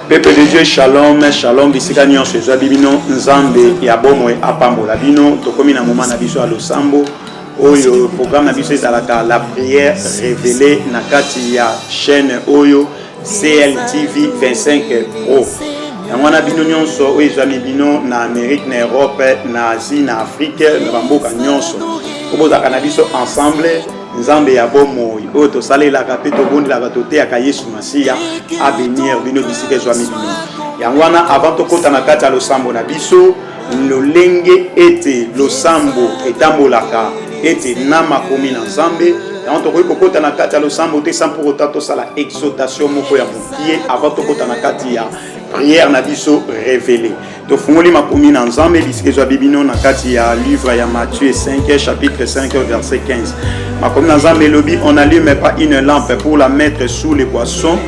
Peuple de Dieu, shalom, shalom, bisika nyonso ezwa bibino nzambe ya bomwe apambola bino tokomi na moment na biso ya losambo oyo programme na biso ezalaka la prière révélée na kati ya chaîne oyo CLTV 25 Pro. Yango na bino nyonso oyo ezwa bino na Amérique, na Europe, na Asie, na Afrique, na bamboka nyonso obozaka na biso ensemble nzambe ya bomoi oyo tosalelaka mpe tobondelaka toteyaka Yesu Masiya avenir bino bisika ezwa bino. Yango wana avant tokota na kati ya losambo na biso lolenge ete losambo etambolaka ete na makomi na nzambe. Yango tokoki kokota na kati ya losambo te sans pour autant tosala exhortation moko ya mokie avant tokota na kati ya prière na biso révélée. Tofungoli makomi na nzambe bisika ezwa bibino na kati ya livre ya Matthieu 5 chapitre 5 verset 15. Makomi na nzambe lobi, on n'allume pas une lampe pour la mettre sous les boissons,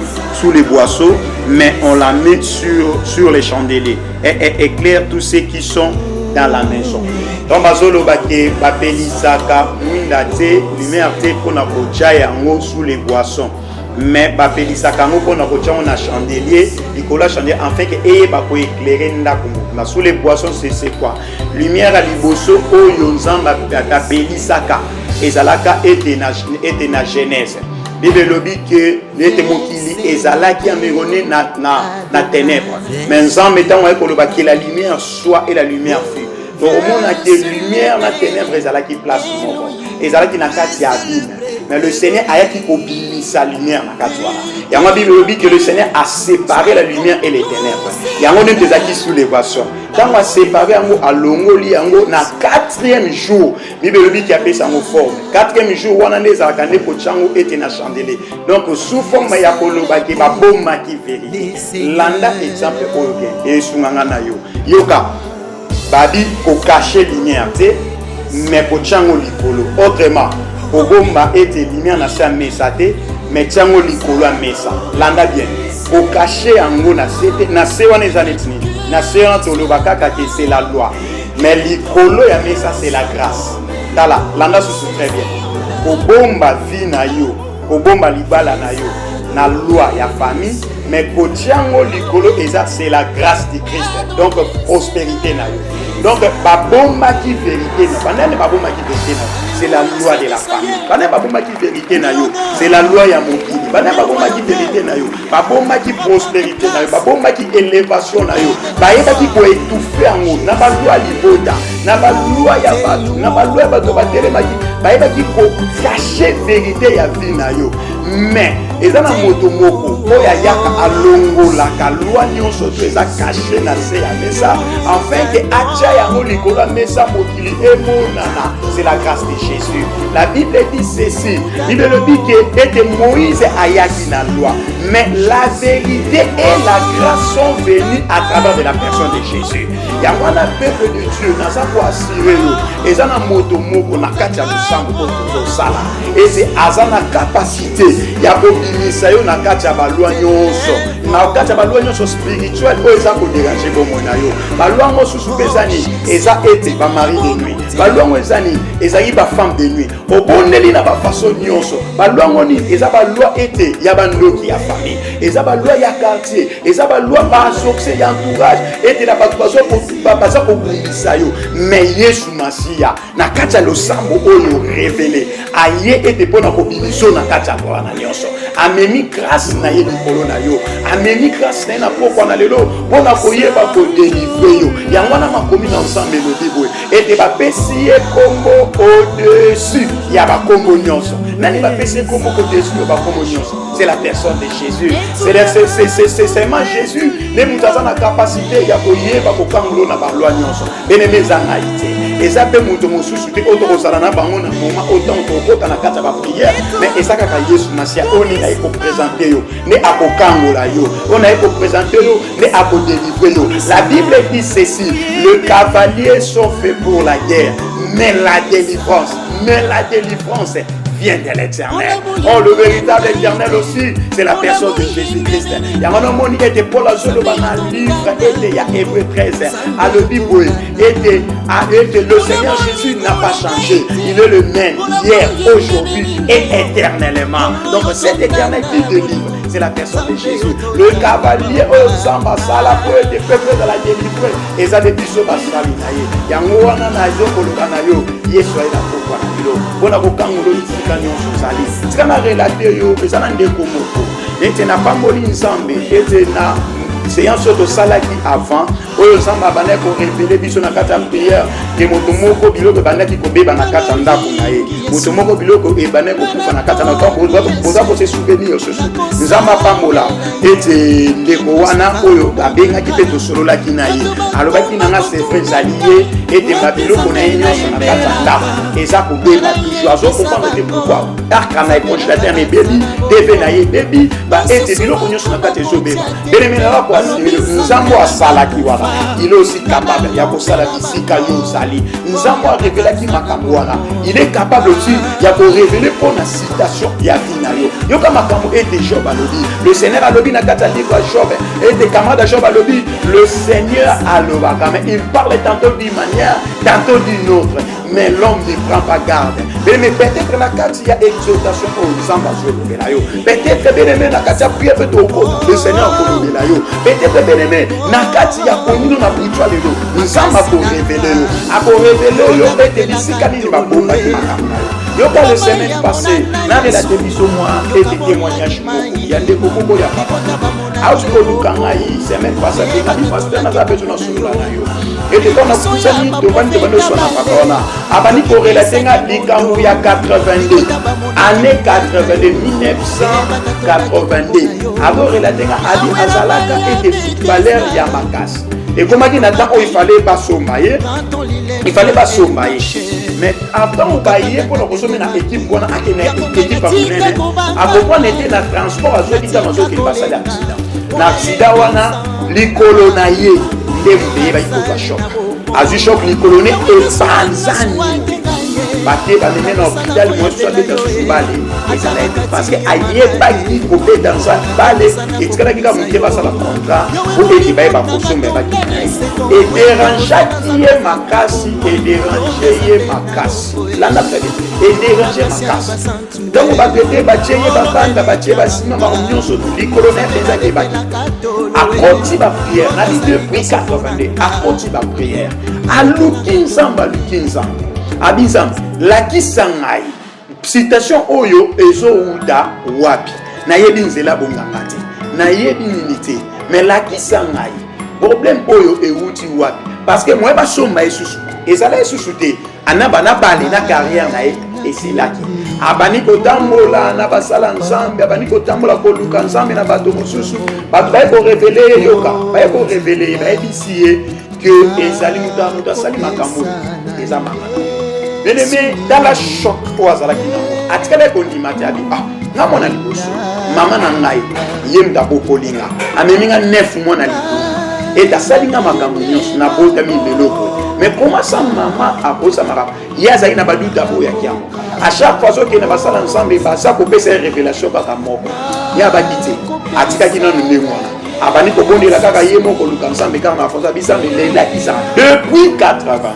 mais on la met sur les chandeliers et éclaire tous ceux qui sont dans la maison. Donc bazolo bake bapelisaka mwinda te lumière te pona kotia yango sous les boissons. Mais bapelisaka ngo pona kotia na chandelier, likola chandelier afin que eyeba ko éclairer ndako moko. Sous les boissons c'est quoi? Lumière à liboso oyo nzamba bapelisaka ezalaka ete na Genèse. Bible lobi que nete mokili ezalaki environné na ténèbres. Mais nzamba etango ekoloba que la lumière soit et la lumière fut. Donc au monde a que lumière na ténèbres ezalaki place moko. Ezalaki na kati ya abîme. Mais le Seigneur a yaki kobili sa lumière na kati wana. Yango Bible dit que le Seigneur a séparé la lumière et les ténèbres. Yango ne tezaki sous les boissons. Quand on a séparé yango alongoli yango na 4e jour. Bible dit qu'il a fait sa forme. 4e jour wana nezalaka ne pochango ete na chandelier. Donc sous forme ya koloba ke ba bomba ki vérité. Landa exemple oyo bien. Et sunganga na yo. Yoka babi ko cacher lumière te mais pochango likolo. Autrement Ogomba ete lumière na sa mesa te mais tiango likolo a mesa. Landa bien. Au cacher yango na sete na se wana ezanetini. Na se wana tolobaka kaka c'est la loi. Mais likolo ya mesa c'est la grâce. Tala landa sous très bien. Ogomba vi na yo, ogomba libala na yo na loi ya famille mais kotiango likolo eza c'est la grâce de Christ. Donc prospérité na yo. Donc babomba ki vérité na banane babomba ki vérité na c'est la loi de la famille. Banane babomba ki vérité na yo c'est la loi ya mokili. Banane babomba ki vérité na yo babomba ki prospérité na yo babomba ki élévation na yo bayeba ki ko étouffer yango na ba loi libota na ba loi ya bato na ba loi bato batelema ki bayeba ki ko cacher vérité ya vie na yo. Mais ezana moto moko oya yaka alongola ka loi nyonso to eza caché na se ya mesa afin que acha yango likolo mesa mokili emonana. C'est la grâce de Jésus. La Bible dit ceci. La Bible dit que était Moïse ayaki na loi, mais la vérité et la grâce sont venues à travers de la personne de Jésus. Yango na peuple de Dieu na sa ko assurer yo ezana moto moko na kati ya losambo ko sala et c'est azana capacité ya kobimisa yo na kati ya balwa nyonso na kati ya balwa nyonso spirituel o eza ko déranger bomo na yo balwa mosusu bezani eza ete ba mari de nuit balwa ngozani ezali ba femme de nuit obondeli na ba façon nyonso balwa ngoni eza balwa ete ya bandoki ya famille eza balwa ya quartier eza balwa ba succès ya entourage ete na bato baza kobundisa yo. Mais Yesu Masiya na kati ya losambo oyo révélé aye ete pona kobimiso na kati ya wana nyonso amemi grâce na ye likolo na yo amemi grâce na ye na pokwa na lelo pona koyeba kodélivre yo yango na makomi na ensemble elodi boye ete bapesi ye kombo au-dessus ya bakombo nyonso. Nani bapesi ye kombo au-dessus ya bakombo nyonso? C'est la personne de Jésus. C'est seulement Jésus ne mutaza na capacité ya koyeba kokangulo na balwa nyonso beneme zanga ite ezape muto mosusu te otokozala na bango na moment autant tokota na kati ya prière mais ezaka ka Yesu Masiya oni na eko présenter yo ne akokangola yo on a eko présenter yo ne akodélivrer yo. La Bible dit ceci: le cavalier sont faits pour la guerre mais la délivrance vient de l'éternel. Oh, le véritable éternel aussi, c'est la personne de Jésus-Christ. Il y a un homme qui était Paul Azolo dans un livre, il y a Hébreu 13, à le Bible, le Seigneur Jésus n'a pas changé. Il est le même hier, aujourd'hui et éternellement. Donc cette éternité de livre, c'est la personne de Jésus. Le cavalier au Zamba Sala pour être peuple de la délivrée. Et ça depuis ce basali naïe. Yangoana naïo kolokanayo. Yesoy na kokwa na bilo. Bona kokangulo isikani on sali. Sikana relater yo pesana ndeko moko. Nete na pamboli nzambe. Ete na séance de salaki avant oyo nzamba bana ko révéler biso na kata prière ke moto moko biloko bana ki kobeba na kata ndako na ye moto moko biloko e bana ko kufa na kata na kambo boza ko se souvenir ce nzamba pambola ete ndeko wana oyo abenga ki pe to solo la kinaye alobaki nanga c'est frère allié ete mabiloko na ye nyonso na kata ndako eza ko beba toujours azo comprendre te pourquoi arkana e congélateur mais baby deve na ye baby ba ete biloko nyonso na kata ezo beba belemena Nzambo a salaki wana il est aussi capable ya ko sala bisika yo sali Nzambo a révélé ki makambo wana il est capable aussi ya ko révéler pour la citation ya vina yo yo kama makambo ete Job alobi le Seigneur alobi na kata livre Job ete camarade Job alobi le Seigneur aloba mais il parle tantôt d'une manière tantôt d'une autre mais l'homme ne prend pas garde mais peut-être na kati ya exhortation au Nzamba zo yo peut-être bien na kati ya prière le Seigneur ko yo peut-être bien aimé nakati ya komino na butwa lelo nzamba ko révéler yo ako révéler yo ete bisika ni ba bomba ki makambo yo ka le semaine passée na la télévision moi ete témoignage moko ya ndeko moko ya papa auto lukanga yi semaine passée na bi pasteur na za besoin na solo na yo ete kona kusani to bande bande so na papa ona abani ko relater nga likambo ya 82 année 82 1982 avant relater nga ali azalaka ete footballeur ya makasi et comment il n'attend il fallait pas sommailler mais avant on bailler pour le consommer dans équipe on a une équipe à comprendre était dans transport à ceux qui dans ceux qui passent l'accident wana likolo na ye ndembe ba iko choc azu choc likolo ne e banzani Baté va mener dans l'hôpital, moi je suis allé dans ce balai. Et ça va être parce que aïe pas qui couper dans ça balai. Et tu sais qu'il a monté va ça la contrat. Pour que tu vas pas pousser mais pas qui. Et déranger qui est ma casse et déranger ma casse. Là on a fait et déranger ma casse. Donc on va traiter bâtir ba bande bâtir ba sinon ma union sur les colonels des aguebaki. À côté ba prière, na li depuis 82 à côté ba prière. À lukinzamba Abizam, la kisangai. Citation oyo ezo uda wapi. Na yebi nzela bongangati. Na yebi ninité. Mais la kisangai. Problème oyo e uti wapi. Parce que moi ba somba esusu. Ezala esusu te. Anaba na bali na carrière na e c'est là qui. Abani ko tambola na basala nzambe, abani ko tambola ko luka nzambe na bato mosusu. Bato ba ko révéler yoka, ba ko révéler, ba ebisier que ezali muta sali makambo. Ezama. Mais dans la choc au hasard qui n'a atikale kondimati abi na mona liboso mama na ngai yemda bokolinga ameminga 9 mois na liboso et asalinga makambo nyonso na bota mi leloko mais comment ça maman a posé mara yaza ina baduta boya kiamo à chaque fois que na basala ensemble basa ko pesa révélation kaka moko ya bakite atika kina ndemo abani ko bondela kaka yemo ko luka ensemble kama afonza bisa lela kisa depuis 80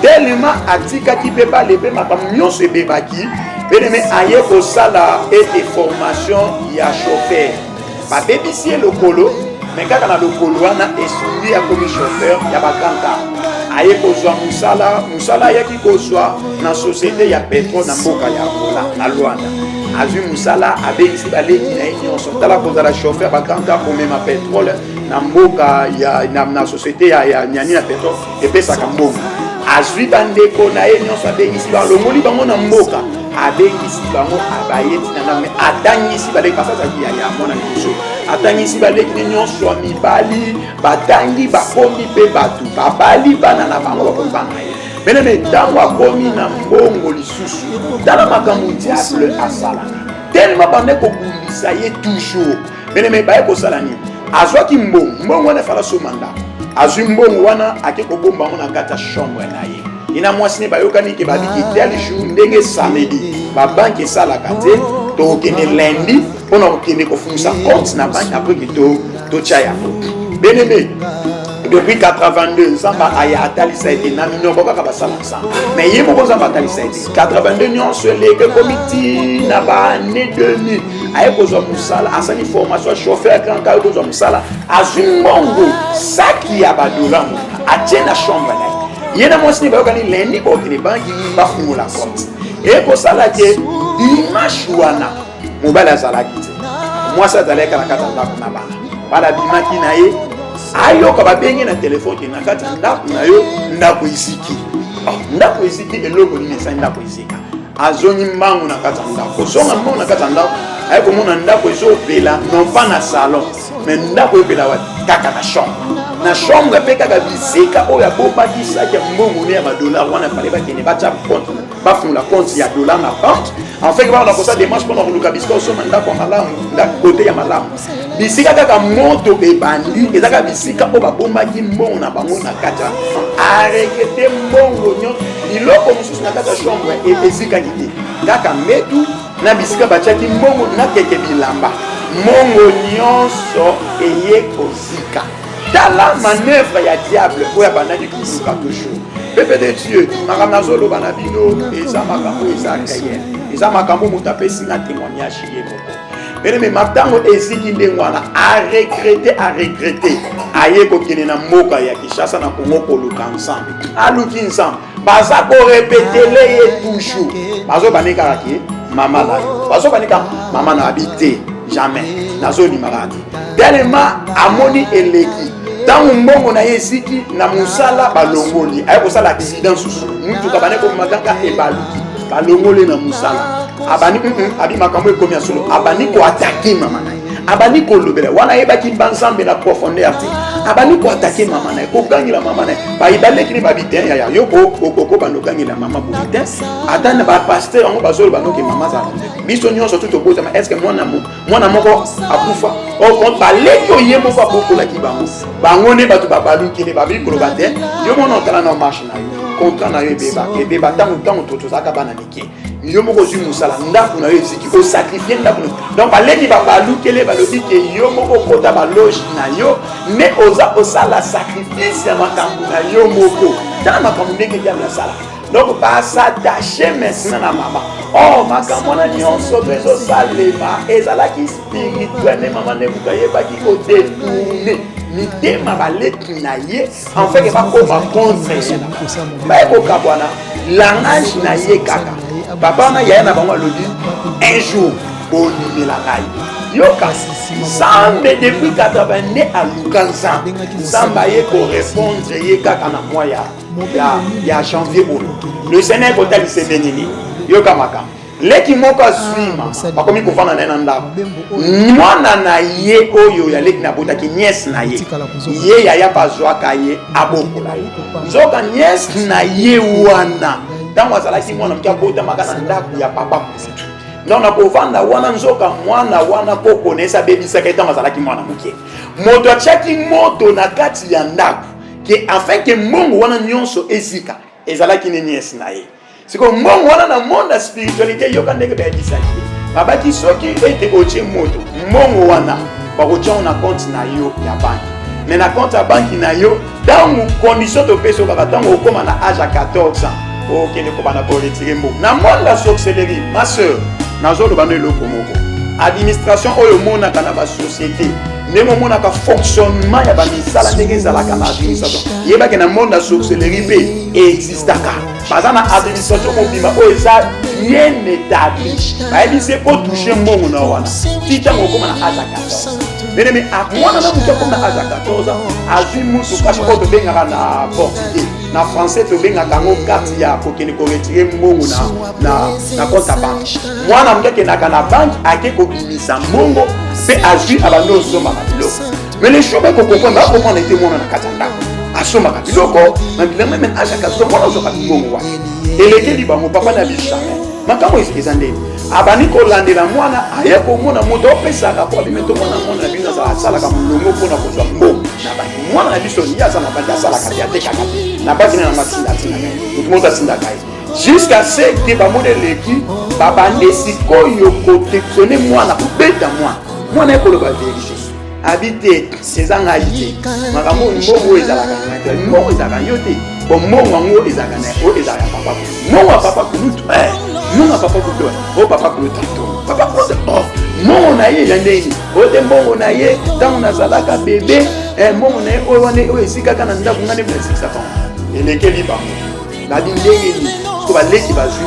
tellement atika qui peut pas lever ma camion se bebaki mais aye ko sala et formation ya chauffeur ba bébisier le colo mais quand na le colo wana esuli ya comme chauffeur ya bakanta aye ko zwa musala ya ki ko zwa na société ya pétrole na mboka ya Angola na Luanda azu musala abengisi baleki na nyonso tala ko za chauffeur bakanta ko mema pétrole na mboka ya na société ya nyani na pétrole et pesa ka mbongo azui bandeko na ye nyonso abengisi balongoli bango na mboka abengisi bango abayeti na name atangisi baleki basazaki ya mona liboso atangisi baleki nyonso mibali batangi bakomi pe batu babali bana na bango bakomi bana ye meneme ntango akomi na mbongo lisusu tala makambo diable asala tellement bandeko kobundisa ye toujours meneme baye kosala nini azwaki mbongo wana fala somanda azui mbongo wana ake kobomba ngo na kata chambre na ye ina mwasi ne bayokani ke babiki tel jour ndenge samedi ba banque esalaka te tokende lundi mpona kokende kofungusa compte na banque après que totya yango bien-aimé. Depuis 82, Nzamba aya atalisa ete na minoko kaka basala ensemble. Mais yé moko Nzamba atalisa ete 82 nyonso leke komiti na ba année 2000 aye kozwa musala asali formation chauffeur grand kayo kozwa musala azumbongo saki ya badola mo atie na chambre na ye na mwasi bayokani lundi kokende banki bafungula compte e kosala ke dimanche wana mobali azalaki te mwasi azalaki na kati ya ndako na bana bimaki na ye ayoka babenge na telefone ke na kati ya ndako na yo ndako isiki ndako isiki eloko nini esali ndako isika azongi mbangu na kati ya ndako kozonga mbangu na kati ya ndako aye komona ndako ezopela non pas na salon mais ndako ezopela wati kaka na chambre mpe kaka bisika oyo abobakisaki ya mbongo ne ya badolar wana fale bakende batya compte bafungula compte ya dollar na banque en fait bana kosa démarche mpona koluka bisika osoma ndako ya malamu kote ya malamu bisika kaka moto ebandi eza kaka bisika oyo babombaki mbongo na bango na kati ya arekete mbongo nyonso biloko mosusu na kati ya chambre ezikaki te kaka mbetu na bisika batiaki mbongo na keke bilamba mbongo nyonso eye kozika tala manœuvre ya diable oyo abandaki koluka toujours pepe de Dieu makambo nazoloba na bino eza makambo eza réel eza makambo moto apesi na témoignage ye moko mais matango eziki ndenge wana aregrete aye kokende na mboka ya Kinshasa na Congo koluka ensemble aluki ensemble baza korepetele ye toujours bazobanika ki mama na yo bazobanika mama na habité jamais nazolimaka te tellement amoni eleki tango mbongo na yeziki na musala balongoli aye kosala accident susu mutuka bane ko makanga ebaluki balongoli na musala abani abi makambo ekomi ya solo abani ko attaquer mama na abani ko lobela wana yebaki banzambe na profondeur te abani ko attaquer mama na ko gangila mama na ba ibaleki ni babiten ya yoko kokoko bando gangila mama bulletin atana ba pasteur ngo bazolo banoke mama za biso nyonso tout okoza ma est-ce que mwana moko akufa o kon baleki oyemo kwa bokola kibango bango ne batu babaluki ne babikolo bate yo mona otala na marche na yo contrat na yo ebeba tango tozaka bana mike yo moko zwi musala ndako na yo eziki o sacrifier ndako donc baleki babalukele balobi ke yo moko kota baloge na yo ne oza osala sacrifice ya makambo na yo moko tala makambo ndenge ya na sala donc pas s'attacher maintenant na mama oh makambo na nyonso bezo salema ezalaki spirituel mama ne bukayebaki ko détourner mitema baleki na ye en fait bakoma contre bayeko bwana langage na ye kaka papa na yaya na bango alobi un jour bonimela ngai yoka Nzambe depuis 80 à Lukanza Nzambe ye ko répondre ye kaka na mois ya janvier bolo le Seigneur kotali sebenini yoka makambo leki moko aswima bakomi kofana na ndako mwana na ye oyo ya leki na botaki nièce na ye yaya bazwaka ye abokola ye nzoka nièce na ye wana ntango azalaki mwana moke abotamaka na ndako ya papa mosutu donc nakovanda wana nzoka mwana wana kokonesa bebisaka ntango azalaki mwana moke moto atiaki moto na kati ya ndako ke afin ke mbongo wana nyonso ezika ezalaki ne nièce na ye siko mbongo wana na monde ya spiritualité yoka ndenge bayebisaki babaki soki ete otie moto mbongo wana bakotia na compte na yo ya banki mais na compte ya banki na yo ntango condition topesi yo kaka ntango okóma na âge ya 14 ans okende kobana koretire mbongo na monde ya sorcellerie ma sœur nazoloba no eloko moko administration oyo monaka na basociété ndenge omonaka fonctionnement ya bamisala ndenge ezalaka na administration yebaki na monde ya sorcellerie mpe existaka baza na administration mobima oyo eza bien établi bayebisi po touche mbongo na wana ti ntango okóma na âge ya 14 mais mwana na moto akóma na âge ya 14 azwi mutuka oyo tobengaka na portugais na français tobengaka yango carte ya kokende koretire mbongo na compte ya banque mwana moto akendaka na banque ake kobimisa mbongo mpe azwi abandi osomaka biloko mais les choses ekokomprendre bakomprendre ete mwana na kati ya ndako asomaka biloko na bilamba meme âge ya 14 mwana ozokaka mbongo wana elekeli bango papa na bichamin makambo eza ndeni abandi kolandela mwana aye komona moto opesaka po abime tomona mwana na bino asalaka molongo mpona kozwa mbongo na baki mwana na biso ye aza na bandi asalaka te atekaka te na baki na matindatinaka moto moto atindaka ye jusqu'à ce que bamone leki babande sikoyo protectionner mwana kubeta mwana ekoloba vérité habité ezanga ite makambo mbongo ezalaka ngata mbongo ezalaka yote bon mbongo ngo ezalaka na o ezalaka papa mbongo papa kulutu mbongo papa kulutu o papa kulutu papa kulutu mbongo na ye yandeni o te mbongo na ye tango nazalaka bébé mbongo na ye o wane o esikaka na ndako ngane mnasisa pa elekeli bango babi ndenge ni ko baleki bazwi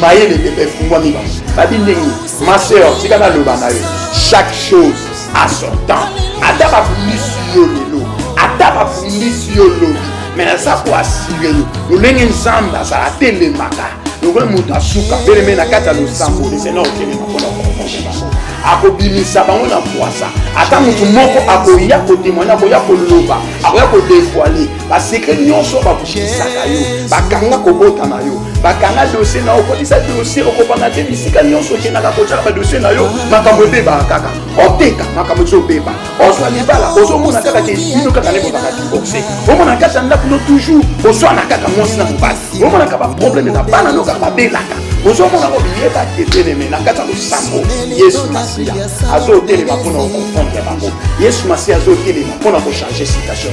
mayele bébé fungwa mi bango babi ndenge ni ma sœur tika na loba na yo chaque chose à son temps. Adaba fundisi yo lelo, adaba fundisi yo lobi. Mais ça pour assurer nous lengi nzamba ça atele maka. Nous muta suka beleme na kata lo sambo de sena okele na kona konfondema. Akobimisa bango na poisa. Ata mutu moko akoya ko témoigner akoya ko loba, akoya ko dévoiler. Ba secret nyonso ba kushisaka yo, bakanga ko bota na yo. Bakanga dossier na okodisa dossier okopanga te bisika nyonso ke na ka kocha ba dossier na yo, makambo beba kaka. Oteka makambo tso beba. Oswa libala, ozomona kaka ke ino kaka ne botaka divorcer. Omona kaka ndako no toujours, oswa na kaka mwasi na mobali. Omona kaka problème na bana no kaka belaka. Ozomona ko biyeba ketele me na kaka lo sambo. Yesu Masia azotele mapona ko confondre bango. Yesu Masia azotele mapona ko changer situation.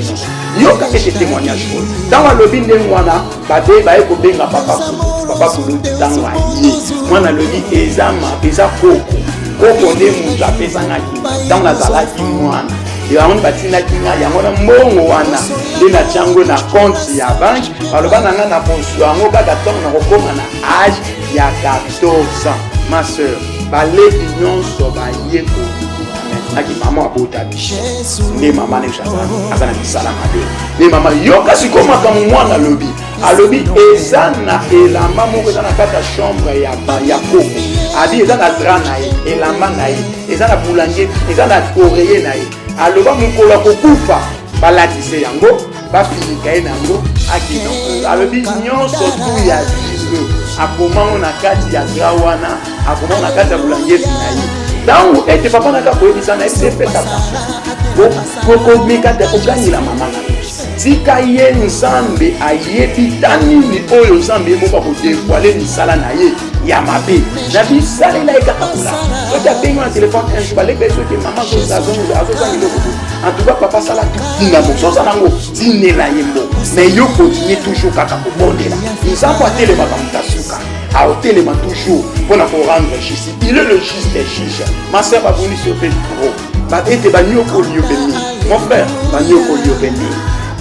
Yo ka ke témoignage. Dans la lobby ndengwana babe ba eko benga papa kulu tango ayi. Mwana lobi ezama eza koko nde mutu apesangaki ntango nazalaki mwana yango batinaki ngai yango na mbongo wana nde natiango na compte ya banke baloba na ngai na bonso yango kaka ntango nakokoma na age ya 14 ans. Ma sœur baleki nyonso baye naki mama abota biso nde mama aza na misala mabe nde mama yoka sikoyo makambo mwana alobi alobi eza na elamba moko eza na kati ya chambre ya koko abi eza na dra na ye elamba na ye eza na boulange eza na oreiller na ye aloba mokolo kokufa balatise yango bafinika ye nango akina alobi nyonso tu ya biso akomango na kati ya dra wana akomango na kati ya boulange na ye ntango ete papa naka koyebisa na ye sepeta kokomika te koganyela mama na ye tika ye nzambe ayebi tanini oyo nzambe moko kodévoile misala na ye ya mabe na bisalela ye kaka kola soki abengi na telefone un jour baleki soki mama azozangela okutu en tout cas papa sala tutina mososa nango tinela ye mbo mais yo continue toujours kaka kobondela nzambe atelemaka moto asuka aotelema toujours mpona korendre justice. Il est le juge des juges. Ma sœur va venir sur le bureau. Ete banyoko liopeni. Mon frère, banyoko liopeni.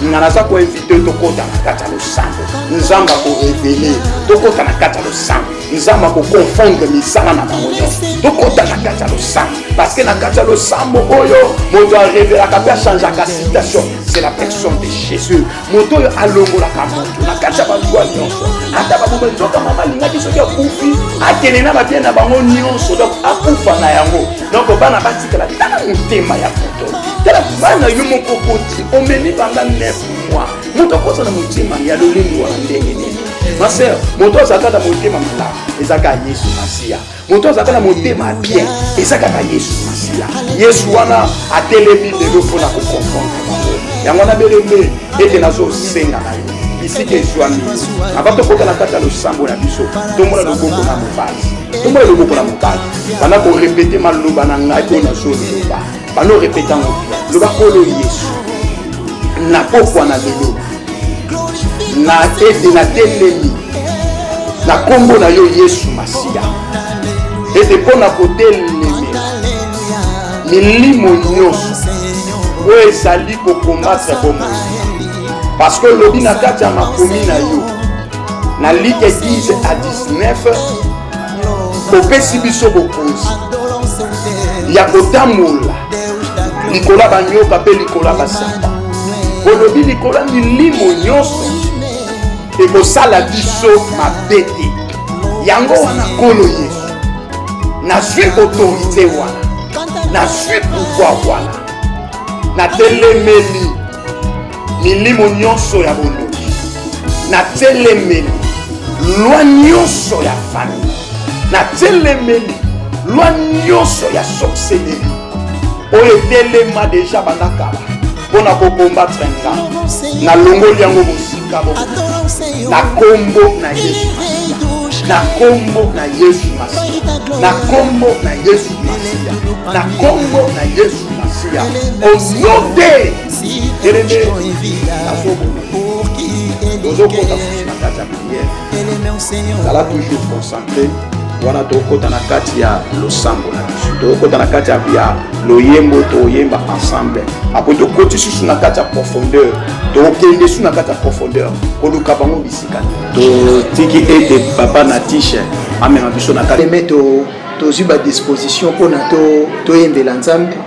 Nanaza ko inviter tokota na kata lo sango. Nzamba ko révéler. Tokota na kata lo sango. Nzamba ko confondre misala na bango. Tokota na kata lo sango. Parce que na kata lo sango oyo, moto a révéler ka changer la situation. C'est la personne de Jésus. Moto alongo la kamoto. Na kata ba loi nyonso. Ata ba bobe nzoka mama linga biso ya kufi. Akene na ba bien na bango nyonso. Donc akufa na yango. Donc bana batikala tana mutema ya poto. Tala bana yumo kokoti. Omeni banga 9 mois. Moto kosa na mutima ya lolindi wa ndenge nini. Ma sœur, moto zakata mutema mala. Ezaka Yesu Masia. Moto zakata mutema bien. Ezaka Yesu Masia. Yesu wana atelemi lelo pona ko confondre. Yango na beleme ete nazo senga na yo. Ici que Joami. Abato kota na kata lo sambo na biso. Tomona lo boko na mobali. Tomona lo boko na mobali. Bana ko répéter maloba na ngai ko na so loba. Bano répéter ngo. Loba ko lo Yesu. Na pokwa na lelo. Na ete na telemi. Na kombo na yo Yesu Masia. Ete pona ko telemi. Milimo nyonso. Oyo ezali kokombattre bomoi parce que lobi na kati ya makomi na yo na Luc 10 à 19 kopesi biso bokonzi ya kotambola likola banyoka mpe likola basapa olobi likola milimo nyonso ekosala biso mabe te yango wana nkolo Yesu nazwi autorité wana nazwi pouvoir wana na telemeli milimo nyonso ya bondoki na telemeli lwa nyonso ya famille na telemeli lwa nyonso ya sorcellerie oyo telema deja bandakala mpona kokombattre nga na longoli yango mosika na kombo na Yesu na kombo na Yesu Masia na kombo na Yesu Masia na kombo na Yesu Masia au nom de Jérémie Zala toujours concentré wana tokota na kati ya losambo na biso tokota na kati ya loyembo toyemba ensemble après tokoti susu na kati ya profondeur tokende susu na kati ya profondeur koluka bango bisika to tiki ete papa na tishe amema biso na kati meto tozwi ba disposition pona toyembela nzambe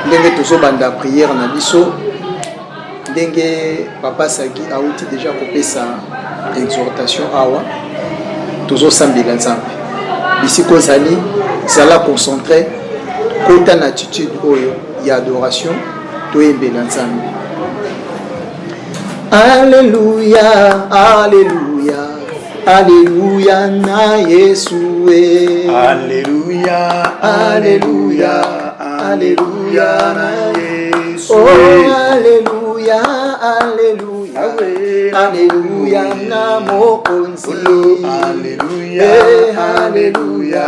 ndenge tozobanda prière na biso ndenge papa Sagi auti déjà kopesa exhortation awa tozosambela nzambe bisiko zali zala concentré kota na attitude oyo ya adoration toyembela nzambe. Alléluia, Alléluia, Alléluia na Yesu we. Alléluia, Alléluia, Alléluia na Yesu. Oh Alléluia, Alléluia, Alléluia na Mokonzi. Alléluia, Alléluia,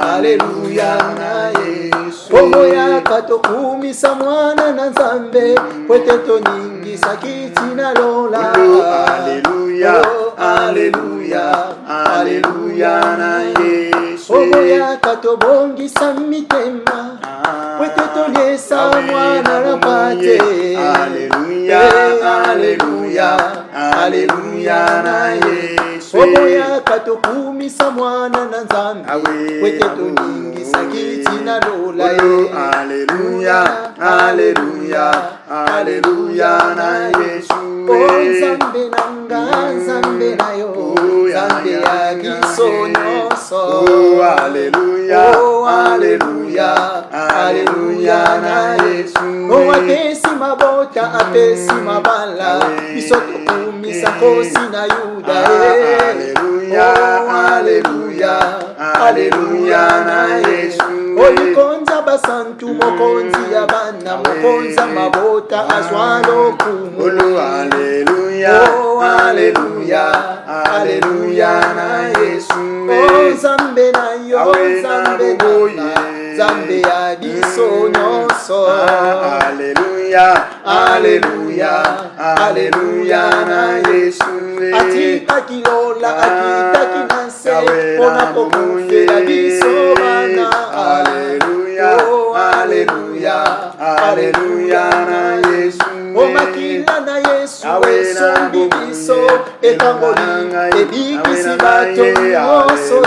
Alléluia na Yesu. Omoya katokumisa mwana na nzambe kwete toningisa kiti na lola. Alléluia, Alléluia, Alléluia na Yesu. Omoya katobongisa mitema kwete tonyesa mwana na pate. Alléluia, Alléluia, Alléluia na Yesu. Omoya katokumisa mwana na nzambe kwete toningisa kiti na lola. Alléluia, Alléluia, Alléluia na Yesu. Nzambe nanga, nzambe na yo, nzambe ya biso nyonso. Alléluia, Alléluia, Alléluia na Yesu. Apesi mabota, apesi mabala, biso tokumisa kosi na Yuda. Alléluia, Alléluia, Alléluia na Yesu. Olikonza basantu mokonzi ya bana, mokonza mabota azwa lokumu. Alléluia, Alléluia, Alléluia na Yesu. Nzambe na yo, nzambe na nzambe ya biso nyonso. Alléluia, Alléluia, Alléluia na Yesu. Atitaki lola, atitaki nase, pona kokufela biso bana. Alléluia, Alléluia, Alléluia na Yesu. Omakila na Yesu esombi biso, etangoli ebikisi bato nyonso.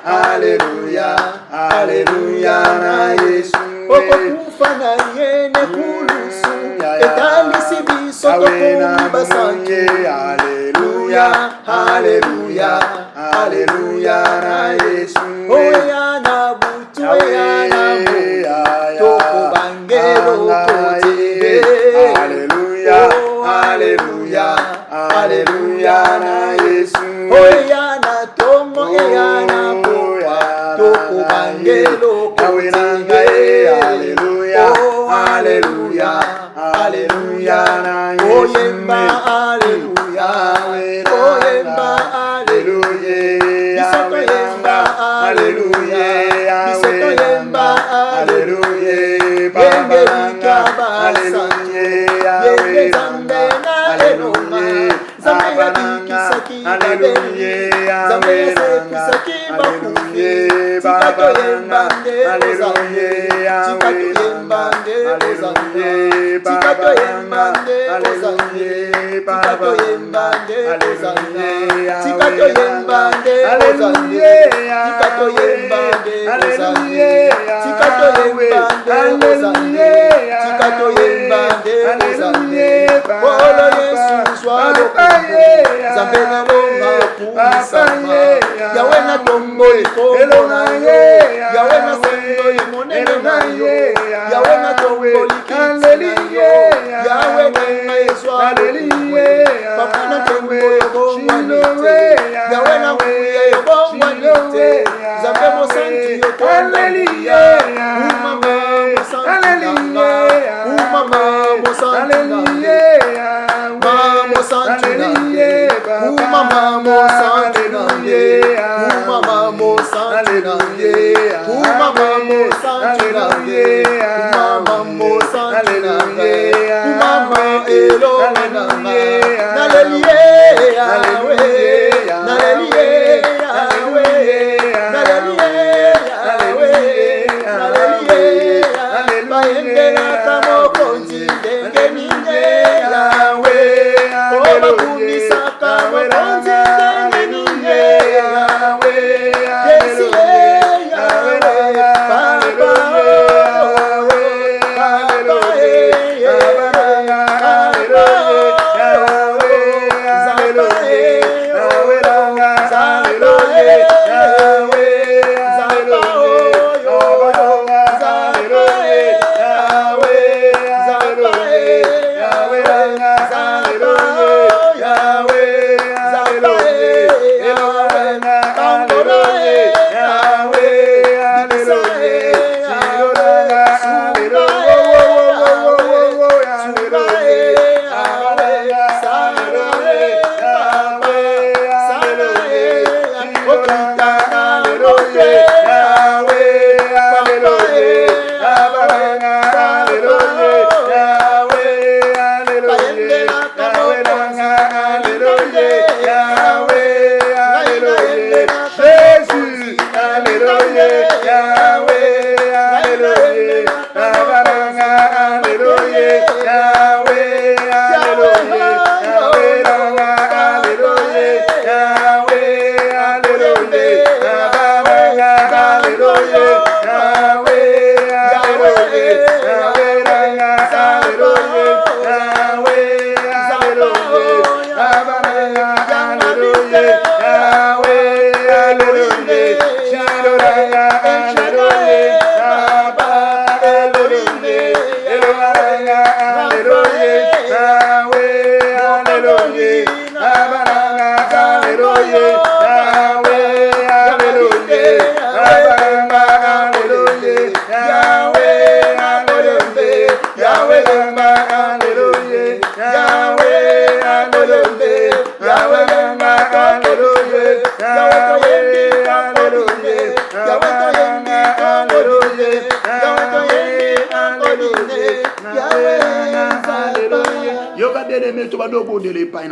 Alléluia, Alléluia na Yesu. Okokufa na yene kulusu, etalisi biso tokomi basantu. Alléluia, Alléluia, Alléluia na Yesu. Oya na butu, oya na butu, toko bangelo kote. Alléluia, Alléluia, Alléluia na Yesu. Oya na tongo, oya na boa, toko bangelo kote. Alléluia, Alléluia, Alléluia na Yesu. Oyemba Alléluia, oyemba Alléluia, bisoto yemba Alléluia, bisoto yemba Alléluia, yenge bikaba santu, yenge zambe na enoma, zambe ya bikisaki babembe, zambe ya sekisaki bakufi, tikato yemba nde ozambe, tikato yemba nde ozambe, tikato yemba nde ozambe, tikato yemba nde ozambe, tikato yemba nde ozambe, tikato yemba nde ozambe, tikato yemba nde ozambe, tikato yemba nde ozambe. Olo Yesu swalo kumbe, zambe na longa kumisama, yawe na tombo ikomo na yo, yawe na sendo imonene na yo, yawe na tombo likiti na yo, yawe na maizwa kumwe, papa na tombo yobongwanite, yawe na mbuye yobongwanite, zambe mosanti yotonganiya, umama mosanti nanga, umama mosanti nanga, mama mosanti nanga,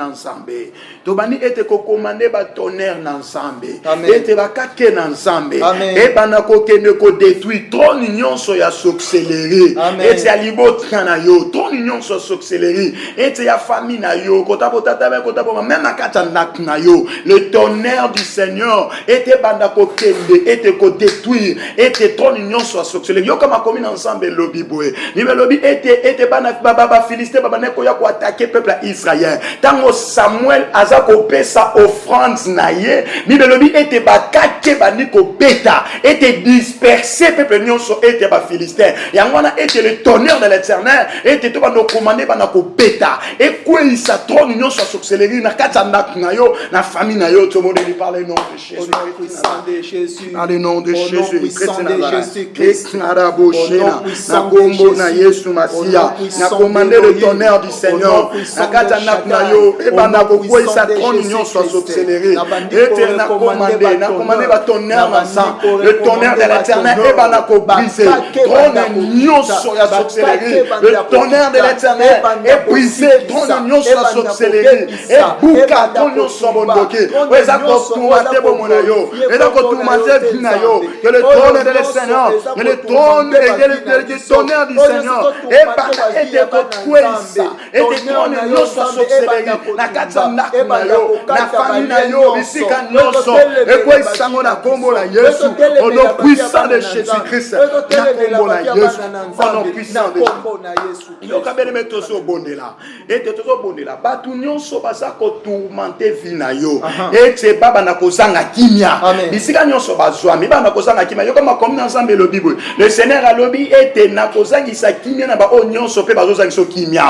ensemble. Tobani ete ko commandé ba tonnerre ensemble. Ete ba kake ensemble. Et bana ko kende ko détruire ton union so ya s'accélérer. Ete ya libota na yo, ton union so s'accélérer. Ete ya famille na yo, kota potata ba kota po même akata na yo. Le tonnerre du Seigneur ete bana ko kende, ete ko détruire, ete ton union so s'accélérer. Yo comme commune ensemble lobby boy. Ni be lobby ete bana baba Philistin baba ne ko ya ko attaquer peuple Israël. Tango Samuel azako pesa offrande naye bibelobi ete bakake baniko beta ete disperser peuple nyonso ete ba Philistin yangwana ete le tonnerre de l'Éternel ete to bano commander banako beta et quoi il s'attend nyonso s'accélérer na kata na yo na famille na yo tout le monde lui parle le nom de Jésus. Au nom puissant de Jésus. Dans le nom de Jésus. Puissant de Jésus-Christ. Na kombo na Yesu Masia na commander le tonnerre du Seigneur na kata na yo et bana ko quoi ça trône union soit accéléré et na commandé ba tonnerre ensemble le tonnerre de l'Éternel et bana ko briser trône union soit accéléré le tonnerre de l'Éternel est brisé trône union soit accéléré et bouka trône union soit bondoké ouais ça ko tourmenter bon na yo et donc tourmenter na yo que le trône de l'Éternel que le trône et le tonnerre du Seigneur et bana et ko quoi ça et trône union soit accéléré na kata na yo na famille na yo bisika nyonso ekoi sango na kombo la Yesu au nom puissant de Jésus-Christ na kombo la Yesu au nom puissant de Jésus yo kabele metoso bondela ete tozo bondela batu nyonso baza ko tourmenter vie na yo ete baba na kozanga kimia bisika nyonso bazwa mi baba na kozanga kimia yo kama comme ensemble le Bible le Seigneur a lobi ete na kozangisa kimia na ba o nyonso pe bazozangisa kimia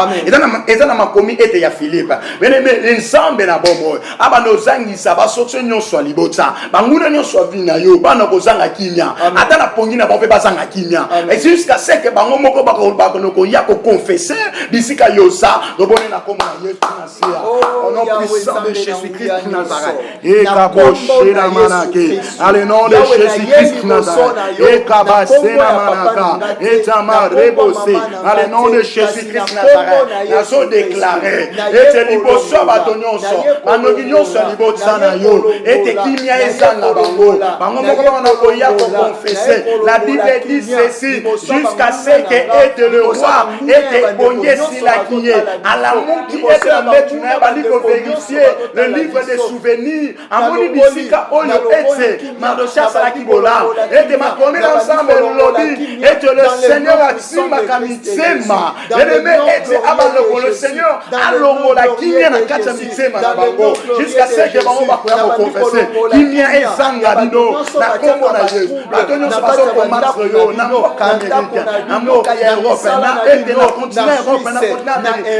eza na makomi ete ya Philippe mais ensemble na bombo abano zangisa basokso nyonso alibota banguna nyonso vina yo bana kozanga kimia ata na pongi na bombe bazanga kimia et jusqu'à ce que bango moko bakonoko ya ko confesser bisika yosa tobone na kombo na Yesu Masia au nom puissant de Jésus-Christ de Nazareth et kaboshira manake dans le nom de Jésus-Christ de Nazareth et kabasena manaka et tama rebosé dans le nom de Jésus-Christ de Nazareth nazo déclaré et te liboso batonyonso banoginyoso libotsana yo et te kimia ezanga bango bango moko na koya ko confesser la Bible dit ceci jusqu'à ce que ait le roi ait bonnier si la kiye à la mou qui est la maître na bali ko vérifier le livre des souvenirs amoni bisika oyo ete mardocha sala kibola ete makomi ensemble lobby ete le Seigneur atima kamitsema eme ete abaloko le Seigneur alongo la kiye na kata mitsema na bango jusqu'à ce que bango bakoya ko confesser kimia ezanga bino na kombo na Yesu batonyo baso combattre yo na mboka américain na mboka ya Europe na ete na continent Europe na continent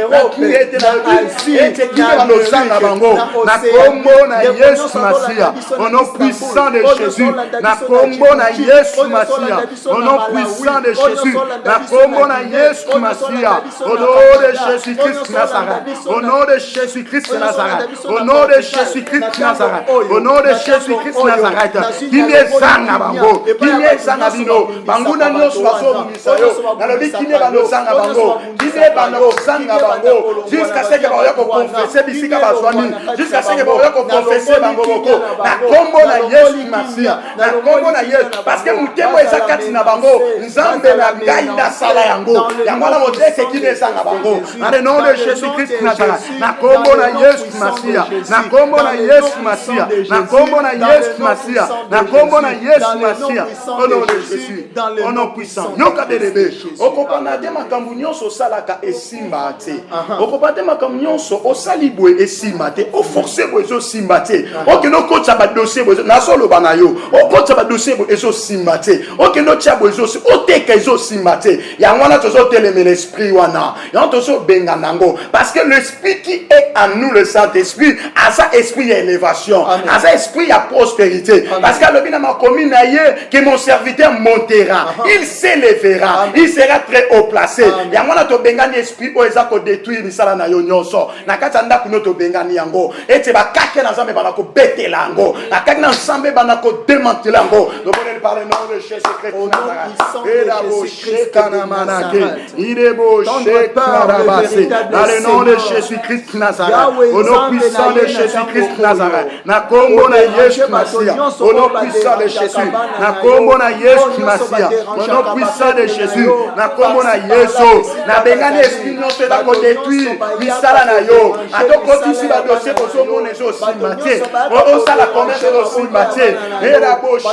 na kiye ete na Asie ete kiye balozanga bango na kombo na Yesu Masia au nom puissant de Jésus na kombo na Yesu Masia au nom puissant de Jésus na kombo na Yesu Masia au nom de Jésus-Christ de Nazareth au nom de Jésus-Christ de Nazareth au nom de Jésus-Christ de Nazareth au nom de Jésus-Christ de Nazareth kimie zanga bango kimie zanga bino bango na nyonso bazobimisa yo na lobi kimie balozanga bango kimie balozanga bango jusqu'à ce que baoya ko confesser bisika bazwani jusqu'à ce que baoya ko confesser bango boko na kombo na Yesu Masia na kombo na Yesu parce que mutemo eza kati na bango nzambe na ngai na sala yango yango na moteke kimie zanga bango na le nom de Jésus-Christ na kombo na Yesu Masia na kombo na Yesu Masia na kombo na Yesu Masia na kombo na Yesu Masia au nom de Jésus au nom puissant nyoka bébé okopana de makambu nyonso salaka esimba te okopana de makambu nyonso osalibwe esimba te o forcer bo ezo simba te okeno kocha ba dossier bo na solo bana yo okocha ba dossier bo ezo simba te okeno cha bo ezo oteka ezo simba te ya ngwana tozo telemela l'esprit wana ya tozo benga nango parce que l'esprit qui est en nous le Saint-Esprit a sa esprit d'élévation a sa esprit à prospérité parce que le binama commis naie que mon serviteur montera il s'élèvera il sera très haut placé ya ngwana to bengani esprit o ezako détruire misala na yo nyonso na kata ndako no to bengani yango ete ba kake na nzambe bana ko betela yango na kake na nzambe bana ko démanteler yango donc on parle le nom de Jésus-Christ et la bouche kana manake il est beau Rabasé dans le nom de Jésus-Christ Nazareth au nom puissant de Jésus-Christ Nazareth na kombo na Yesu Masia au nom puissant de Jésus na kombo na Yesu Masia au nom puissant de Jésus na kombo na Yesu na bengani esprit nyonso da ko détruire misala na yo atoko tisi ba dossier ko so mona zo simate o sala commerce zo simate et la bouche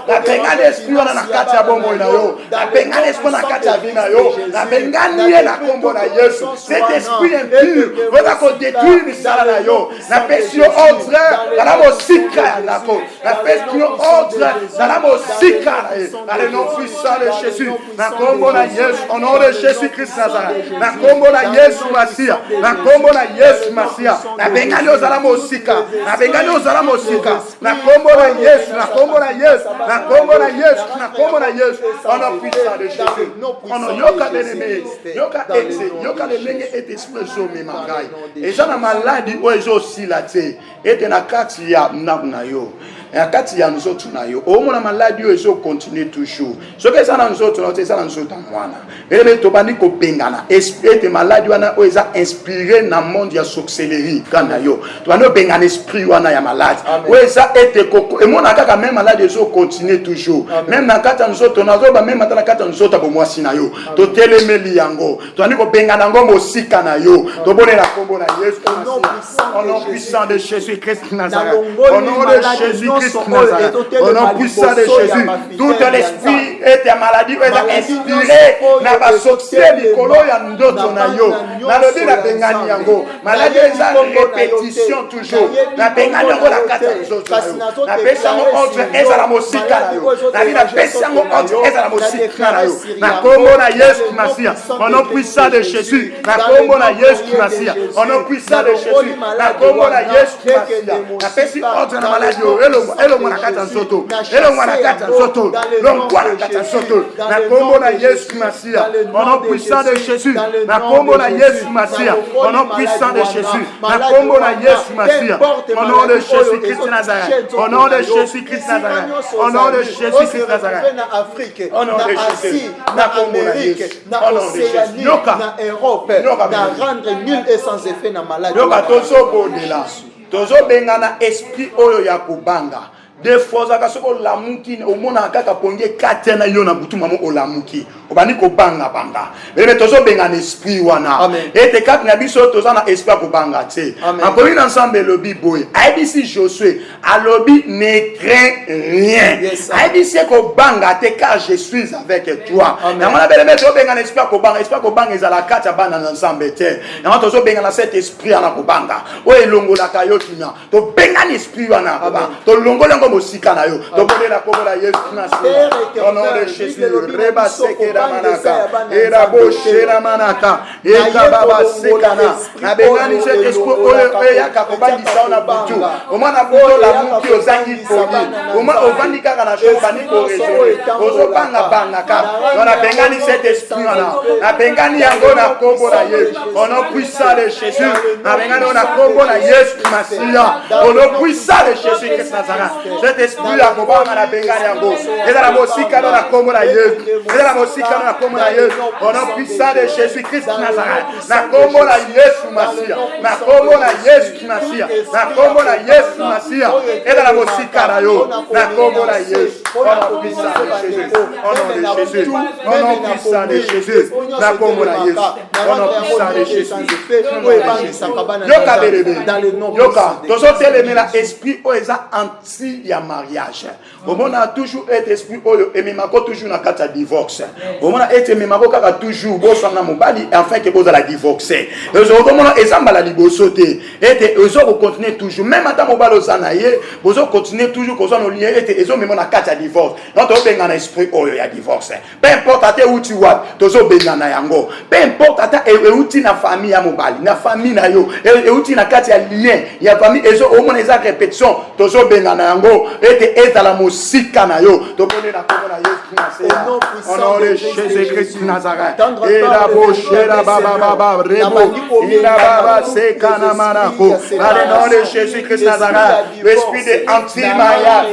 na bengani esprit wana na kati ya bombo na yo na bengani esprit na kati ya vina yo na bengani na kombo na Yesu cet esprit impur va ko détruire misala na yo na pesi ordre na mo sika na ko na pesi ordre na mo sika na le nom puissant de Jésus na kombo na Yesu au nom de Jésus-Christ Nazareth na kombo na Yesu Masia na kombo na Yesu Masia na bengani ozala mo sika na bengani ozala mo sika na kombo na Yesu na kombo na Yesu na kombo na Yesu na kombo na Yesu au nom puissant de Jésus on yoka beneme yoka ete yoka le lenge ete expression me magai eza na maladi o ezo silate ete na kati ya na yo na kati ya nzoto na yo o mona maladi o ezo continue toujours so que ça na nzoto na eza na nzoto mwana ele to bani ko bengana esprit ete maladi wana o eza inspiré na monde ya sorcellerie kana yo to bani bengana esprit wana ya maladi o eza ete koko e mona kaka même maladi ezo continue toujours même na kati ya nzoto na zo ba même na kati ya nzoto bo mwasi na yo to telemeli yango to bani ko bengana ngo mosika na yo to bonela kombo na Yesu au nom puissant de Jésus-Christ Nazareth au nom de Jésus-Christ Nazareth au nom puissant de Jésus tout l'esprit et ta maladie est inspiré na ba sorcier likolo ya ndoto na yo nalobi na bengani yango maladi eza répétition toujours na bengani yango na kati ya nzoto na pesa yango ordre ezala mosika na yo nabi na pesa yango ordre ezala mosika na yo na kombo na Yesu Masia au nom puissant de Jésus na kombo na Yesu Masia au nom puissant de Jésus na kombo na Yesu Masia na pesi ordre na maladi yo elongo na kati ya nzoto elongo na kati ya nzoto longwa na kati ya nzoto na kombo na Yesu Masia au nom puissant de Jésus na kombo na Yesu Masia au nom puissant de Jésus na kombo na Yesu Masia au nom de Jésus Christ Nazareth au nom de Jésus Christ Nazareth au nom de Jésus Christ Nazareth au nom de Jésus na kombo na Yesu au nom de Jésus yoka na Europe na rendre nul et sans effet na maladie yoka tozo bodela tozo benga na esprit oyo ya kubanga des fois aka soko lamuki omona kaka ponge katena yo na butu mamo olamuki obani ko banga banga mais tozo benga na esprit wana et te kat na biso toza na esprit ko banga te akoli na ensemble lobi boy IBC Josué alobi ne crains rien IBC ko banga te car je suis avec toi na mona bele meto benga na esprit ko banga ezala kata bana na ensemble te na tozo benga na cet esprit ana ko banga o elongola kayotina to benga na esprit wana to longola mosika na yo to bonela kombo la Yesu Masia au nom de Jésus reba sekera manaka era boshera manaka eka baba sekana na bengani cet esprit oyo ya kakobandisa na butu omana buto la muki ozangi poli omana ovandi kaka na show bani ko résoudre ozo banga ka na bengani cet esprit na bengani yango na kombo la Yesu au nom puissant de Jésus na bengani na kombo la Yesu Masia au nom puissant de Jésus Christ Nazareth cet esprit la kobanga na bengani yango ezala mosika na kombo na Yesu ezala mosika na kombo na Yesu au nom puissant de Jésus Christ Nazareth na kombo la Yesu Masia na kombo la Yesu Masia na kombo la Yesu Masia ezala mosika na yo na kombo la Yesu au nom puissant de Jésus au nom de Jésus au nom puissant de Jésus na kombo la Yesu au nom puissant de Jésus yoka belebe yoka tozo telemela esprit o eza anti ya mariage omona toujours être esprit oyo ememako toujours na kati ya divorce omona être ememako kaka toujours bosanga mobali enfin que boza la divorcer omona ezamba la liboso te ete ezo ko continuer toujours même ata mobali ozana ye bozo continuer toujours kozo no lien ete ezo memo na kati ya divorce non to benga na esprit oyo ya divorce peu importe ate uti wat tozo benga na yango peu importe ata euti na famille ya mobali na famille na yo euti na kati ya lien ya famille ezo omona eza répétition tozo benga na yango ete ezala mosika na yo to pone na kombo na Yesu Masia au nom de Jésus Christ Nazareth et la bochera baba rebo il la baba sekana manako dans le nom de Jésus Christ Nazareth l'esprit de anti-mariage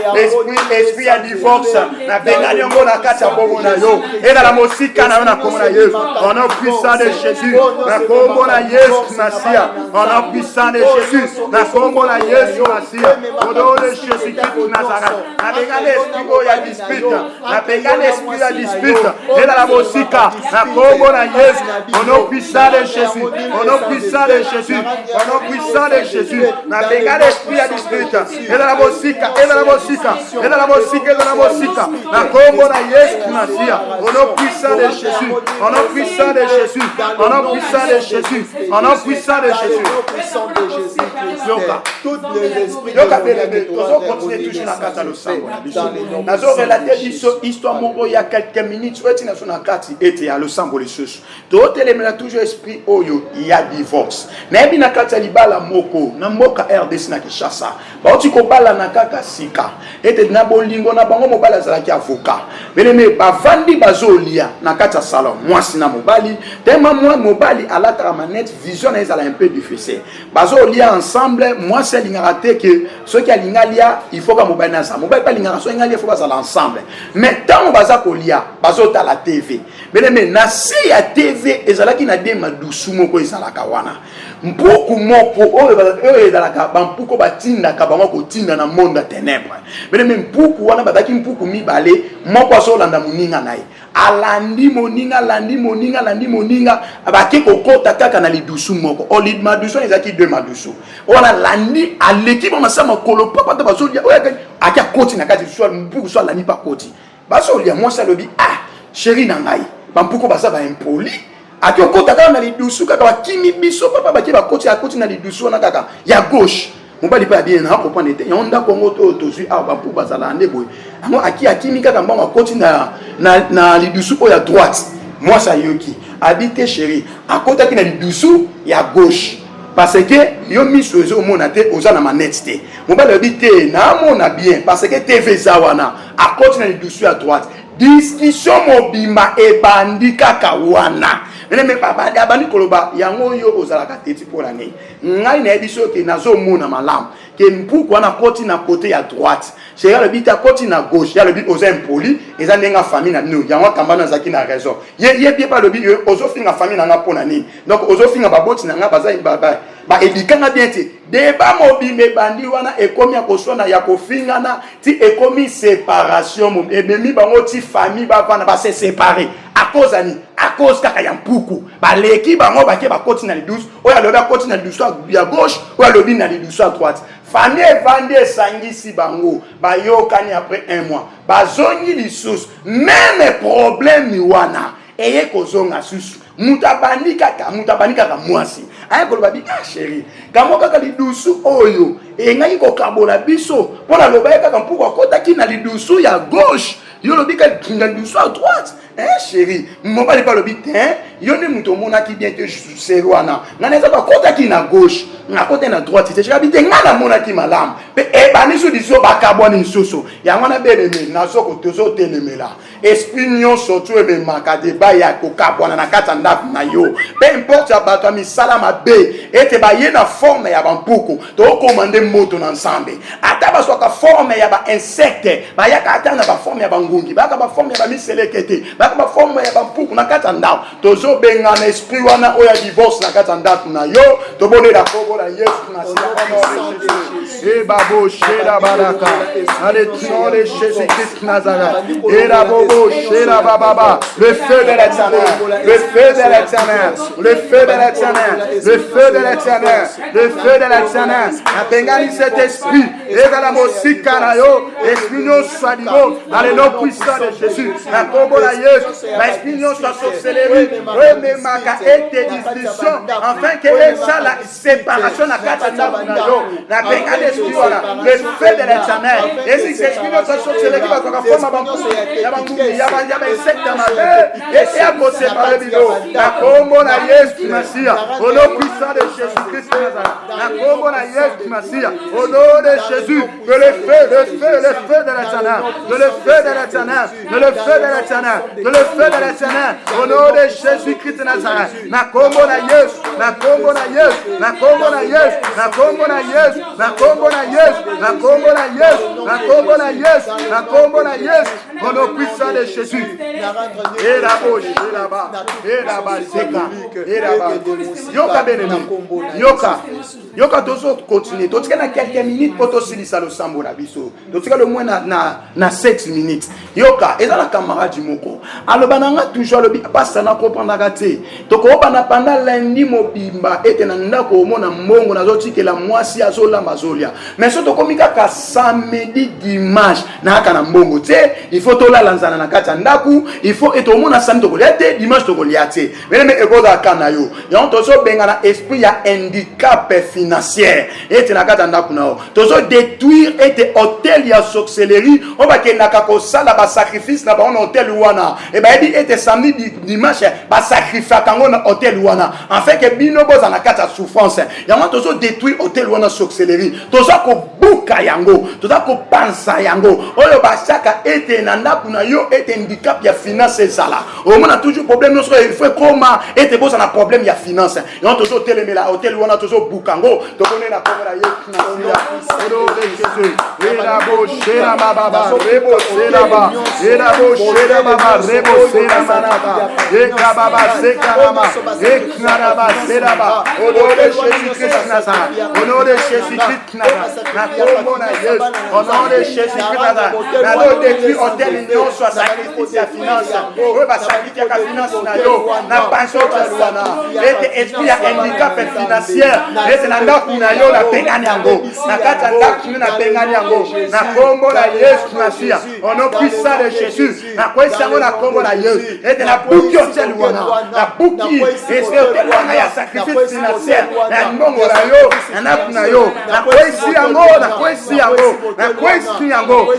l'esprit à divorce na bengani ngo na kati ya bomo na yo et dans la mosika na yo na kombo na Yesu au nom puissant de Jésus na kombo na Yesu Masia au nom puissant de Jésus na kombo na Yesu Masia au nom de Jésus Christ Nazareth na bengani esprit ya dispute na bengani esprit ya dispute et dans la mosika na kombo na Yesu au nom puissant de Jésus au nom puissant de Jésus au nom puissant de Jésus na bengani esprit ya dispute et dans la mosika et dans la mosika et dans la mosika et dans la mosika na kombo na Yesu Masia au nom puissant de Jésus au nom puissant de Jésus au nom puissant de Jésus au nom puissant de Jésus yoka yoka belebe tozo continuer toujours na kata lo sango na biso nazo relater biso histoire moko ya quelques minutes eti na sona kati ete ya lo sango lisusu to telemela toujours esprit oyo ya divorce na ebi na kati ya libala moko na mboka RDC na Kinshasa baoti ko bala na kaka sika ete na bolingo na bango mobala zalaki avocat beleme bavandi bazolia na kati ya salon mwasi na mobali tema mobali alata manette vision ezala un peu difficile bazolia ensemble mwasi alingaka te que ceux qui alingalia il faut que mobali na sa mobali pas lingaka so ingalia il faut bazala ensemble mais tant baza kolia bazota la TV beleme na si ya TV ezalaki na de madusu moko ezalaka wana mpuku moko oyo ezalaka bampuko batindaka bango kotinda na monde ya ténèbres beleme mpuku wana bazaki mpuku mibale moko azolanda moninga na ye alandi moninga abaki kokota kaka na lidusu moko olid madusu ezaki deux madusu wana landi aleki ba masama kolo papa to bazolia oya akia koti na kati so mpuku so alandi pa koti bazolia mwasa lobi ah chérie na ngai bampuko baza ba impoli ati okota kaka na lidusu kaka bakimi biso papa baki bakoti akoti na lidusu na kaka ya gauche mobali pa bien na comprendre te yonda kongo to tozui a ba pour bazala nde boy amo akimi kaka mbongo akoti na lidusu o ya droite moi ça yoki habité chéri akota ki na lidusu ya gauche parce que yo miso ezo mona te oza na manette te mobali obi te na mona bien parce que TV zawana akoti na lidusu ya droite discussion mobimba ebandi kaka wana nene papa abandi koloba yango yo ozalaka teti pola ngai ngai na ebiso ke nazo mona malamu ke mpuku wana koti na côté ya droite chéri le bita koti na gauche ya le bit oza impoli eza ndenga famille na nous yango kambana zaki na raison ye bien pas le bit ozo finga famille na nga pona nini donc ozo finga baboti na nga baza ba edikanga bien te débat mobimbe bandi wana ekomi ya kosona ya kofingana ti ekomi séparation ebemi bango ti famille bavana ba se séparer à cause kaka ya mpuku baleki bango bake bakoti na lidusu oya lobi akoti na lidusu ya gauche oya lobi na lidusu à droite famille evandi esangisi bango bayokani après un mois bazongi lisusu même problème wana eye kozonga susu mutabandi kaka mwasi aye koloba bi chéri kamo kaka lidusu oyo engai kokabola biso pona loba kaka mpuku akotaki na lidusu ya gauche yo lobi ka kinga lidusu à droite chéri mobali pa lobi te yo ne muto mona ki bien te serwana ngana za bakota ki na gauche ngakota na droite te chabi te ngana mona ki malam pe bani so diso bakaboni nsoso yango na beleme nazo ko tozo telemela esprit nyon surtout e be makade ba ya ko kabona na kata ndaf na yo peu importe abato mi salama be ete ba ye na forme ya bampuku to commander moto na ensemble ata ba so ka forme ya ba insecte ba ya ka ata na ba forme ya bangungi ba ka ba forme ya ba miselekete ba ka ba forme ya bampuku na kata ndaf tozo benga na esprit wana oya divorce na kata ndaf na yo to bone la kobo la Yesu na sia e babo shera baraka ale tole Jésus Christ Nazareth e la bobo shera baba le feu de l'Éternel le feu de l'Éternel le feu de l'Éternel le feu de l'Éternel le feu de l'Éternel apengani cet esprit et dans la mosika na yo esprit no swadigo dans le nom puissant de Jésus na kobo la Yesu la esprit no soit sorcellerie mais maka et discussion afin que ça la séparation na kata na yo na pengani esprit wala le feu de l'Éternel et si cet esprit no soit sorcellerie va kwa forma bangu ya ba insecte na et à cause séparer bido na kombo na Yesu Masia au nom puissant de Jésus Christ na kombo na Yesu Masia au nom de Jésus que le feu de l'Éternel que le feu de l'Éternel que le feu de l'Éternel que le feu de l'Éternel au nom de Jésus Christ de Nazareth na kombo na Yesu na kombo na Yesu na kombo na Yesu na kombo na Yesu na kombo na Yesu na kombo na Yesu na kombo na Yesu na kombo na Yesu au nom puissant de Jésus et la bouche et là-bas et là-bas seka et là-bas yoka benemi yoka tozo continuer totika na quelques minutes pour tosilisa le sambo na biso totika le moins na 7 minutes yoka ezala camarade moko aloba nanga toujours alobi pasa na comprendre kate tokoba na pendant lundi mobimba ete na ndako omona mbongo nazotikela mwasi azolamba zolia mais so tokomika ka samedi dimanche na aka na mbongo te il faut tolala nzana na kata ndaku il faut eto omona samedi tokolia te dimanche tokolia te mais ekoza kana yo yon tozo benga na esprit ya handicap financier ete na kata ndaku nao tozo détruire ete hôtel ya sorcellerie on va ke naka ko sala ba sacrifice na ba on hôtel wana e ba ebi ete samedi dimanche ba sacrifice kango na hôtel wana en fait que bino boza na kata souffrance yango tozo détruire hôtel wana sorcellerie tozo ko buka yango tozo ko pansa yango oyo ba chaka ete na ndaku na yo ete handicap ya finance sala au moins toujours problème nous il faut comment ete boza na problème ya finance yango tozo telemela hôtel wana tozo bukango to connaît na kombo na Yesu au nom de Jésus et la bouche la baba rebo la baba et la bouche la baba rebo la manaba et kababa sekarama et knaraba seraba au nom de Jésus Christ Nazareth au nom de Jésus Christ Nazareth na kombo na Yesu au nom de Jésus Christ Nazareth na do détruit hôtel union soit sacrifice ya finance o ba sacrifice ya finance na yo na pension wana et esprit ya handicap financier et na ndaku na yo na pengani yango na kata ndaku na pengani yango na kombo la Yesu Masia au nom puissant puissance de Jésus. Na kwesa ngo na kombo na Yesu. Et na buki hotel wana. Na buki et c'est hotel wana ya sacrifice financier. Na mbongo na yo, na kuna yo. Na kwesi yango, na kwesi yango. Na kwesi yango.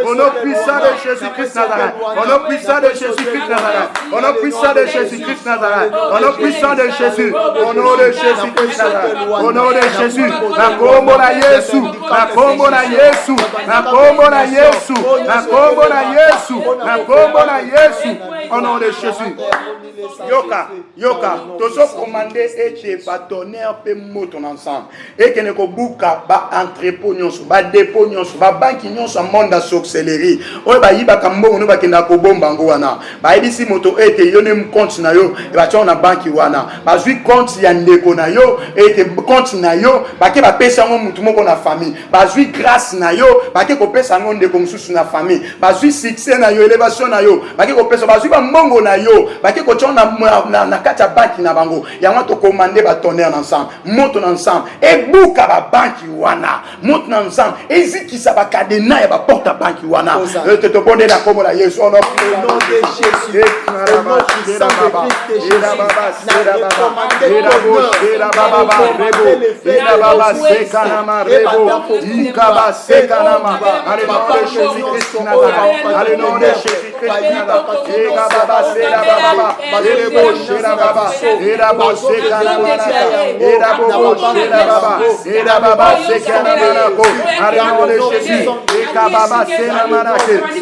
Au nom puissant de Jésus-Christ Nazareth. Au nom puissant de Jésus-Christ Nazareth. Au nom puissant de Jésus-Christ Nazareth. Au nom puissant de Jésus. Au nom de Jésus-Christ Nazareth. Au nom de Jésus. Na kombo na Yesu. Na kombo na Yesu. Na kombo na Yesu. Na kombo na Yesu. Na kombo na Yesu. Au nom de Jésus. Yoka. Tozo commander et ba tonnerre pe moto ensemble. Et que ne ko buka ba entrepôt nyonso, ba dépôt nyonso, ba banque nyonso monde à sorcellerie. Oyo ba yiba kambo no ba kenda ko bomba ngo wana. Ba ibisi moto ete yo ne compte na yo, e ba tona banque wana. Ba zui compte ya ndeko na yo, ete compte na yo, ba ke ba pesa ngo mutu moko na famille. Ba zui grâce na yo, ba ke ko pesa ngo ndeko mususu na famille. Ba zui succès na yo, élévation na yo, ba ke ko pesa ba zui ba mbongo na yo, ba ke ko tona na kata banque na bango. Ya wana to commander ba tonnerre ensemble, monte ensemble et buka ba banque wana, monte ensemble et ziki sa ba cadena ya ba porte banque wana. Te bonner la comme la Yesu au nom de Jésus.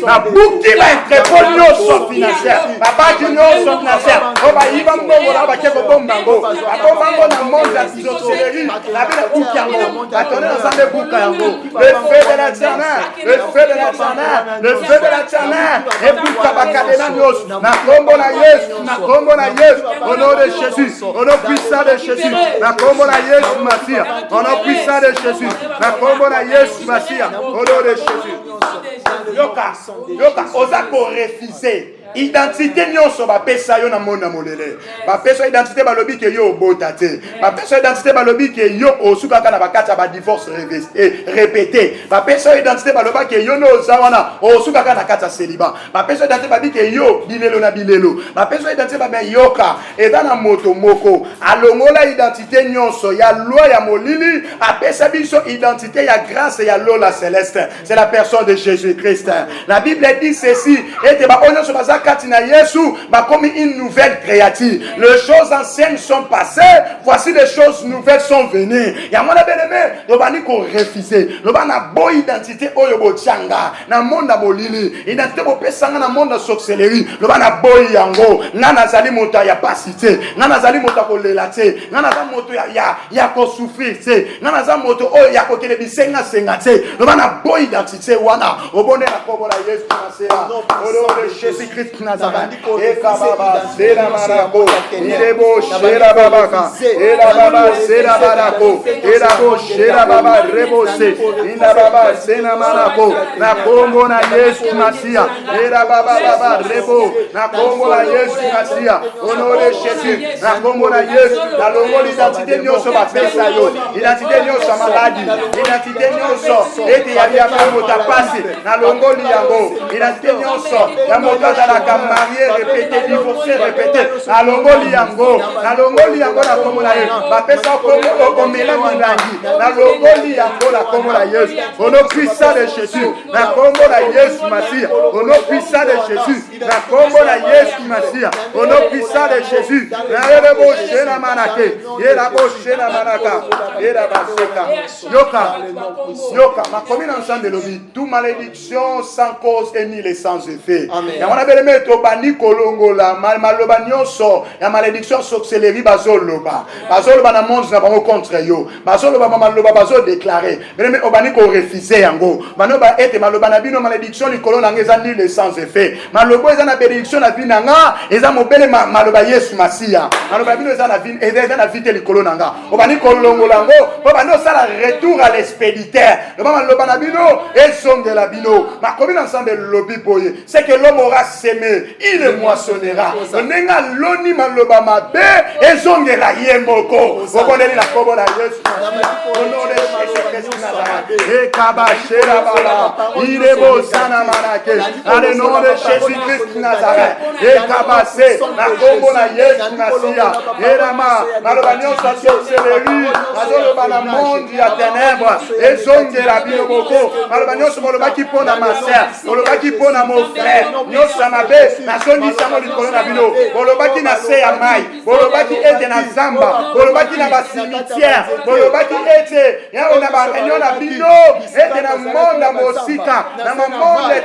La boucle va être bonne financière. La banque nyonso financière. On va y va mbongo la ba keko bombango. La bombango na monde la sorcellerie. La belle boucle yango. Attendez ensemble boucle yango. Le feu de la tiernaire, le feu de la tiernaire, le feu de la tiernaire. Et boucle ba kadena nyonso. Na kombo na Yesu, na kombo na Yesu. Au nom de Jésus, au nom puissant de Jésus. Na kombo na Yesu Masia. Au nom puissant de Jésus. Na kombo na Yesu Masia. Au nom de Jésus. Yoka, oza ko refuser. Identité nyonso ba pesa yo na mona molele. Ba pesa identité balobi ke yo obota te. Ba pesa identité balobi ke yo osuka kana bakata ba divorce répété. Ba pesa identité baloba ke yo no zawana osuka kana kata célibat. Ba pesa identité babi ke yo bilelo na bilelo. Ba pesa identité ba ben yoka eza na moto moko. Alongola identité nyonso ya loi ya molili, a pesa biso identité ya grâce ya lola céleste. C'est la personne de Jésus-Christ. La Bible dit ceci, et te ba onyo so baza katina Yesu, ba comme une nouvelle créature. Les choses anciennes sont passées, voici les choses nouvelles sont venues. Ya mona bien-aimé, lo bani ko refuser. Lo bana bo identité oyo bo tchanga na monde bolili. Identité bo pesanga na monde sorcellerie. Lo bana boy yango, ngana zali moto ya pasité, ngana zali moto ko lelate, ngana za moto ya ko souffrir, ngana za moto oyo ya ko kele bisenga sengate. Lo bana boy identité wana, obone na kobo la Yesu na sera. Au nom de Jésus-Christ Nazareth. Et kababa sera marako, ilebo shera babaka, ela baba sera barako, ela bo shera baba rebose, ina baba sena marako, na kombo na Yesu Masia, ela baba baba rebo, na kombo na Yesu Masia, au nom de Jésus, na kombo na Yesu, na longo l'identité nyonso ba pesa yo, identité nyonso maladie, identité nyonso, ete ya bia mota passé, na longo liango, identité nyonso, ya mota la marié, répété, divorcé, répété. Na longoli yango na komo na Yesu. Ba pesa komo okomela milangi. Na longoli yango na komo na Yesu. Au nom puissant de Jésus. Na komo na Yesu Masia. Au nom puissant de Jésus. Na komo na Yesu Masia. Au nom puissant de Jésus. Na rebo shena manake. Yera bo shena manaka. Yera baseka. Yoka. Ma commune ensemble de l'obi. Toute malédiction sans cause et ni les sans effet. Amen. To bani kolongola maloba nyonso ya malédiction sorcellerie bazoloba na monde na bango contre yo bazoloba maloba bazo déclarer mais obani ko refuser yango banoba ete maloba na bino malédiction likolo na ngeza ni le sans effet maloba eza na bénédiction na vie nanga eza mobele maloba Yesu Masia maloba bino eza na vie eza na vie likolo nanga obani kolongola ngo obani osala retour à l'expéditeur maloba na bino et son de la bino ma commune ensemble lobby boye c'est que l'homme aura semé, il moissonnera. Nenga loni maloba mabe, ezongera yemoko. Vous connaissez la combo la Yesu. Au nom de Jésus-Christ Nazareth. Et kabashera bala. Il est beau sana manake. Dans le nom de Jésus-Christ Nazareth. Et kabase. La combo la Yesu Nasia. Et rama. Maloba nyonso sorcellerie. Azoloba na monde ya ténèbres. Ezongera biloboko. Maloba nyonso maloba ki pona ma sœur. Maloba ki pona mon frère. Nyonso mabe. Nazongisa mo likolo na bino. Maloba ki na se ya mai. Maloba ki ete na zamba. Maloba ki na ba cimetière. Maloba ki ete ya ona ba réunion na bino. Ete na monde mosika. Na monde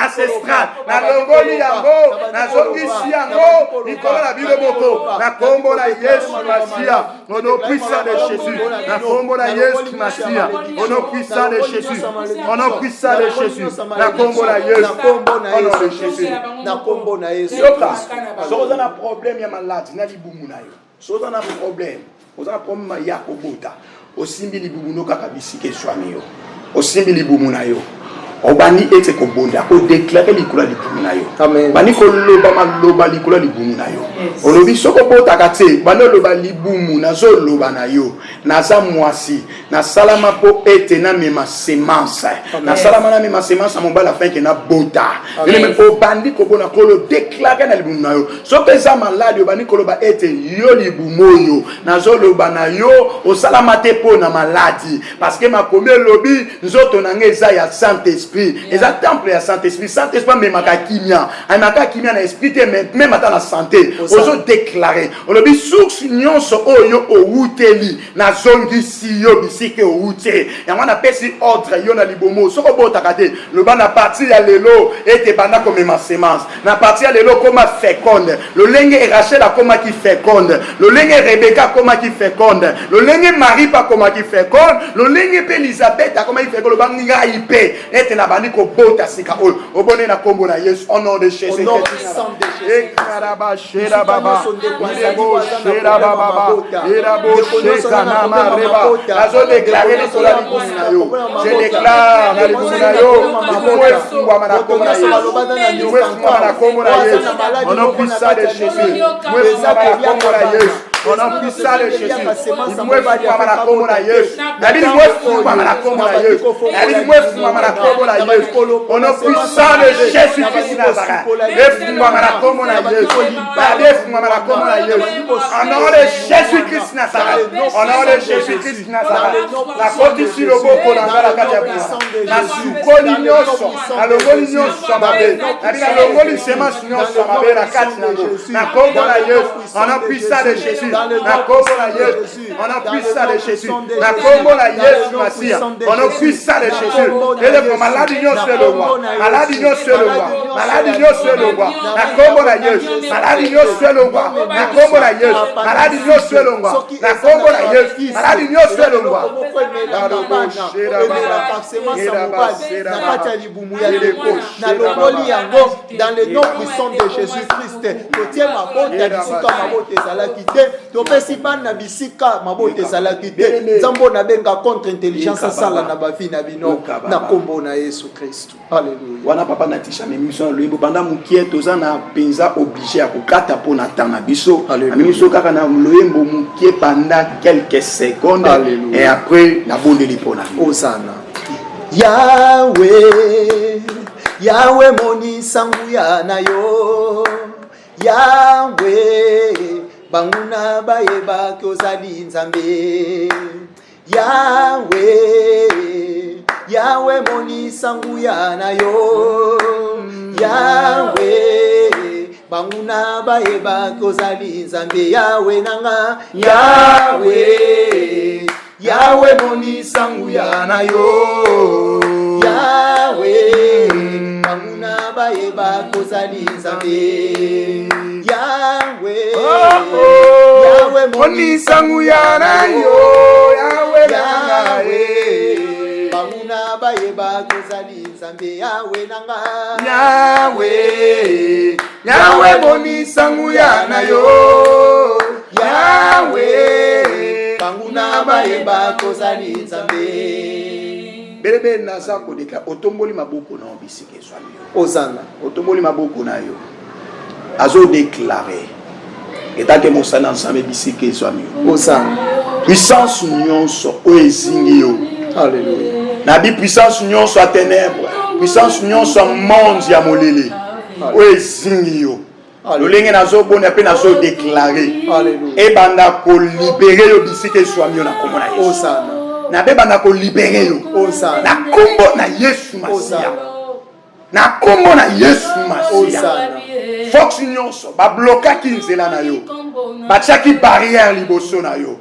ancestral. Na longoli yango. Na zongisi yango. Likolo na bino boko. Na kombo na Yesu Masia. Au nom puissant de Jésus. Na kombo na Yesu Masia. Au nom puissant de Jésus. Au nom puissant de Jésus. Na kombo na Yesu. Au nom de Jésus. Na kombo na Yesu. Soza na problème ya malade na libumu na yo. Soza na problème. Soza na problème ya kobota. Osimbi libumu no kaka bisike swami yo. Osimbi libumu na yo. Obani ete ko bonda ko déclarer likula libumu na yo. Amen. Bani ko loba maloba likula libumu na yo. Olobi soko bota kate bano loba libumu na zo loba na yo. Na za mwasi na salama po ete na mema semence. Na salama na mema semence mon bala fin que na bota. Ele me obandi ko bona ko lo déclarer na libumu na yo. Soko za malade obani ko loba ete yo libumu yo. Na zo loba na yo o salama te po na maladi parce que ma komé lobi nzoto na ngeza ya Saint-Esprit. Et ça temple à Saint-Esprit. Saint-Esprit même maka kimia. Ay maka kimia na esprit même ata na santé. Ozo déclarer. On le dit source nyonso oyo owuteli na zongi si yo bisike owute. Ya wana pesi ordre yo na libomo. Soko bota kate. Le ba na parti ya lelo ete banda comme ma semence. Na parti ya lelo comme féconde. Le lenge Rachel a comme qui féconde. Le lenge Rebecca comme qui féconde. Le lenge Marie pas comme qui féconde. Le lenge Elisabeth a comme qui féconde. Le banga ipé ete na bani ko bota sika ol obone na kombo na Yesu au nom de Jésus. Au nom puissant de Jésus. Ekaraba shera baba irebo shera baba irabo shekana mareba azo déclarer les sola libumu na yo. Je déclare na libumu na yo libumu wa mana kombo na Yesu. Libumu wa mana kombo na Yesu. Au nom puissant de Jésus. Libumu wa mana kombo na Yesu. Au nom puissant de Jésus. Libumu wa mana kombo na Yesu. David libumu wa mana kombo na Yesu. David libumu wa mana kombo na Yesu. Au nom puissant de Jésus-Christ Nazareth. Libumu wa mana kombo na Yesu. Libumu wa mana kombo na Yesu. Au nom de Jésus-Christ Nazareth. Au nom de Jésus-Christ Nazareth. La côte ici le boko na ngala kati ya bina. Na sukoli nyonso. Na longoli nyonso mabe. Na longoli semence nyonso mabe na kati na ngo. Na kombo na Yesu. Au nom puissant de Jésus. Na kombo na Yesu. Au nom puissant de Jésus. Na kombo na Yesu Masia. Au nom puissant de Jésus. Élève maladie nyonso le roi. Maladie nyonso le roi. Maladie nyonso le roi. Na kombo na Yesu. Maladie nyonso le roi. Na kombo na Yesu. Maladie nyonso le roi. Na kombo na Yesu. Maladie nyonso le roi. Dans le nom puissant de Jésus-Christ, totie mabota bisika mabota ezalaki te, topesi bana bisika mabota ezalaki te. Nzambo na benga contre intelligence asala na bafi na bino na kombo na Yesu Kristo. Alléluia. Wana papa na tisha mission loyimbo banda mukie toza na penza obligé ya kokata po na tana biso. Biso kaka na loyimbo mukie pendant quelques secondes. Alléluia. Et après la bonne lipona. Osana. Yahweh, Yahweh moni sanguya na yo. Yahweh, banguna bayeba kozali nzambe. Yahweh, Yahweh moni sanguya na yo. Yahweh, banguna bayeba kozali nzambe. Yahweh nanga. Yahweh, Yahweh moni sanguya na yo. Yahweh, banguna bayeba kozali nzambe. Yahweh, Yahweh moni sanguya na yo. Yahweh, banguna bayeba kozali nzambe. Yahweh nanga. Yahweh, Yahweh moni sanguya na yo. Yahweh, banguna bayeba kozali nzambe. Belebe naza kodeka otomboli maboko na obisike swami yo. Osana. Otomboli maboko na yo. azo déclarer eta ke mosala ensemble bisike swami Osana. puissance nyonso o ezingi yo. Alléluia. Na bi puissance nyonso a ténèbres, puissance nyonso monde ya molele o ezingi yo. Lolenge nazo bona pe nazo déclarer e banda ko libérer yo bisike swami na komona Yesu. Osana. Na be banda ko libérer yo. Osana. Na kombo na Yesu Masia. Na kombo na Yesu Masia. Fox nyonso ba blokaki nzela na yo. Ba tiaki barrière liboso na yo.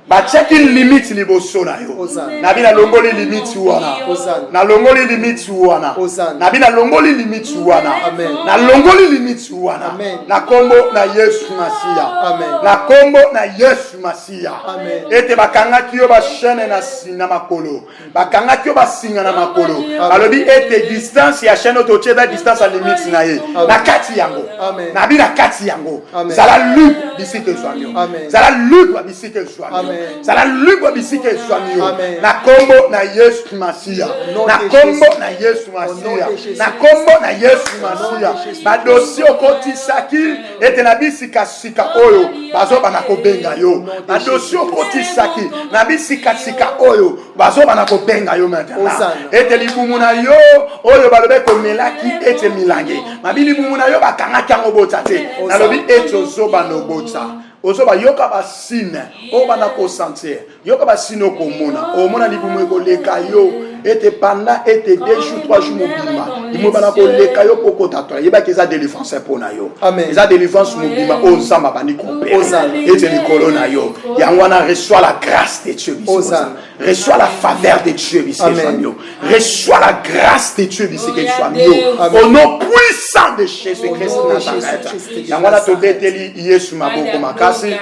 Ba tiaki limite liboso na yo. Na bina longoli limite wana. Na longoli limite wana. Na bina longoli limite wana. Na longoli limite wana. Na kombo na Yesu Masia. Na kombo na Yesu Masia. Ete bakangaki yo ba chaîne na sina makolo. Bakangaki yo ba singa na makolo. Alobi ete distance ya chaîne to cheda distance à limite na ye. Na kati yango. Na bina kati yango. Zala lu bisike swamio. Zala lu ba bisike swamio. Zala lu ba bisike swamio. Na kombo na Yesu Masia. Na kombo na Yesu Masia. Na kombo na Yesu Masia. Ba dossier okoti saki ete na bisika sika oyo bazo bana ko benga yo. Ba dossier okoti saki na bisika sika oyo bazo bana ko benga yo maintenant. Ete libumu na yo oyo balobe ko melaki ete milange. Mabili libumu na yo bakanga kango bota te. Na lobi ete ozoba no bota. Ozoba yoka ba sine o bana ko sentir. Yoka ba sino ko mona. O mona libumu ko leka yo. Ete pendant ete 2 jours 3 jours mobima. Imo bana ko leka yo poko tatwa. Yeba keza délivrance pour na yo. Eza délivrance mobima o nsamba bani compé. Ete likolo na yo. Yangwana reçoit la grâce de Dieu. Reçois la faveur de Dieu, reçois la grâce de Dieu, au nom puissant de Jésus-Christ de Nazareth. Yangwana to beteli Yesu maboko makasi.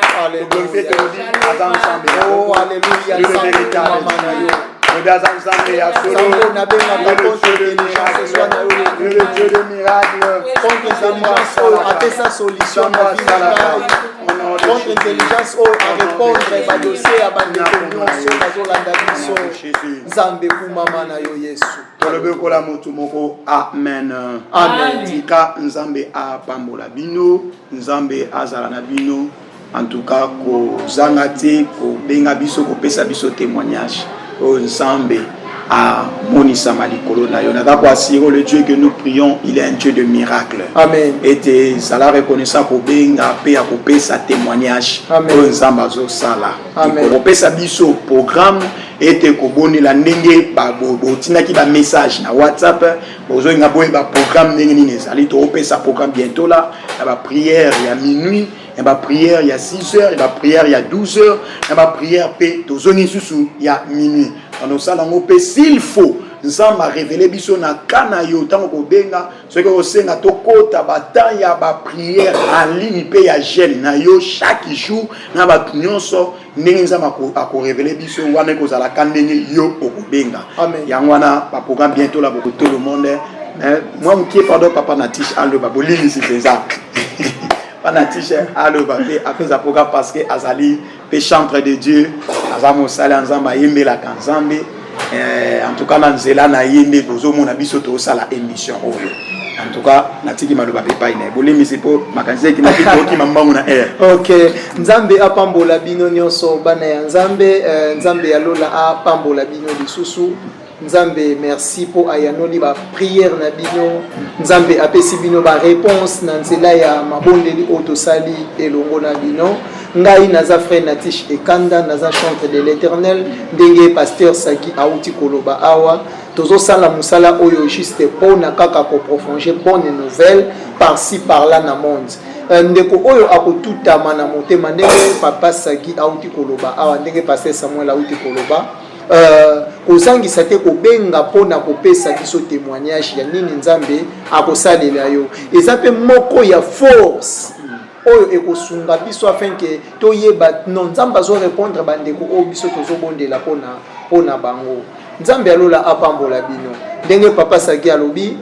Glorifié te dit Adam Sambe. Oh alléluia. Le véritable. Le Dieu de miracle. Contre intelligence à répondre à dossier à Nzambe kumama na yo Yesu. Amen. Amen. Tika Nzambe a pambola bino, Nzambe azala na bino. En tout cas, ko zangate, ko benga biso, ko pesa biso témoignage. O Nzambe a monisa malikolo na yo. Nada assurer le Dieu que nous prions, il est un Dieu de miracles. Amen. Et te sala reconnaissant ko benga pe a ko pesa témoignage. O Nzambe azo sala. Amen. Ko pesa biso programme et te ko boni la ndenge ba botina ki ba message na WhatsApp. Bozo nga boye ba programme ndenge ni nezali to pesa programme bientôt là. La prière il y a minuit. Il y a prière, il y a 6 heures, il y a prière, il y a 12 heures, il y a prière, il y a minuit. Donc ça, s'il faut, nous avons révélé biso na kana yo tango ko benga ce que on na to kota bata ya ba prière en ligne pe ya jeune na yo chaque jour na ba nyonso ndenge nzama ko révéler biso wana ko za la kandenge yo ko benga. Yangwana ba programme bientôt là pour tout le monde. Moi qui pardon papa Natish allo ba bolili si ça. Natish allo ba après ça programme parce que azali pe chantre de Dieu azamo sala nzamba yembe la kanzambe. En tout cas, Nanzela na yende bozo mona biso to sala émission oyo. En tout cas, natiki maloba pepa ina. Bolé misipo makanze ki na kito ki mambangu na air. OK. Nzambe apambola bino nyonso bana ya Nzambe, Nzambe yalola apambola bino lisusu. Nzambe merci pour ayanoli ba prière na bino. Nzambe apesi bino ba réponse na nzela ya mabondeli otosali elongo na bino. Ngai naza frère Natish Ekanda naza chantre de l'Éternel ndenge pasteur Sagi auti koloba awa tozo sala musala oyo juste pour na kaka ko profonger bonne nouvelle par-ci par-là na monde ndeko oyo akotuta mana motema ndenge papa Sagi auti koloba awa ndenge pasteur Samuel auti koloba kozangisa te kobenga pona kopesa biso témoignage ya nini Nzambe akosalela yo eza pe moko ya force oyo ekosunga biso afin que toyeba non Nzambe azo répondre bandeko o biso tozobondela pona bango. Nzambe alola apambola bino ndenge papa Sagi alobi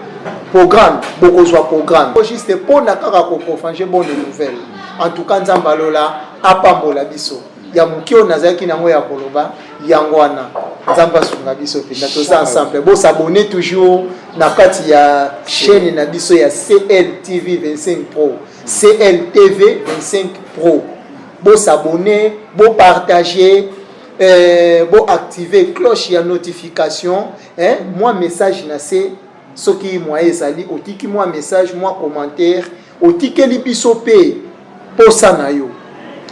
programme bokozwa programme juste pona kaka ko profanger bonne nouvelle. En tout cas Nzambe alola apambola biso ya mukio nazaki nango ya koloba yangwana Nzambe asunga biso penda toza ensemble bo s'abonner toujours na kati ya chaîne na biso ya CLTV 25 Pro. CLTV 25 Pro. Bon s'abonner, bon partager, bon activer cloche et notification. Hein? Moi message na c'est ce qui moi ezali, otiki moi message, moi commentaire, otiki li biso pe posa na yo.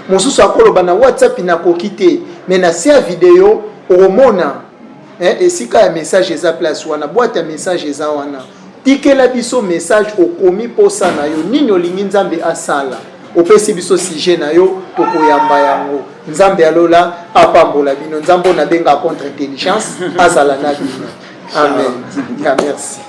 Mosusu akoloba na WhatsApp na kokite, mais na sia vidéo omona. Et si ka message eza place wana, boîte ya message eza wana. Tikela biso message okomi posa na yo, nini olingi nzambe asala. Opesi biso sujet na yo tokoyamba yango. Nzambe alola apambola bino, nzambo na benga contre intelligence azala na bino. Amen. Merci.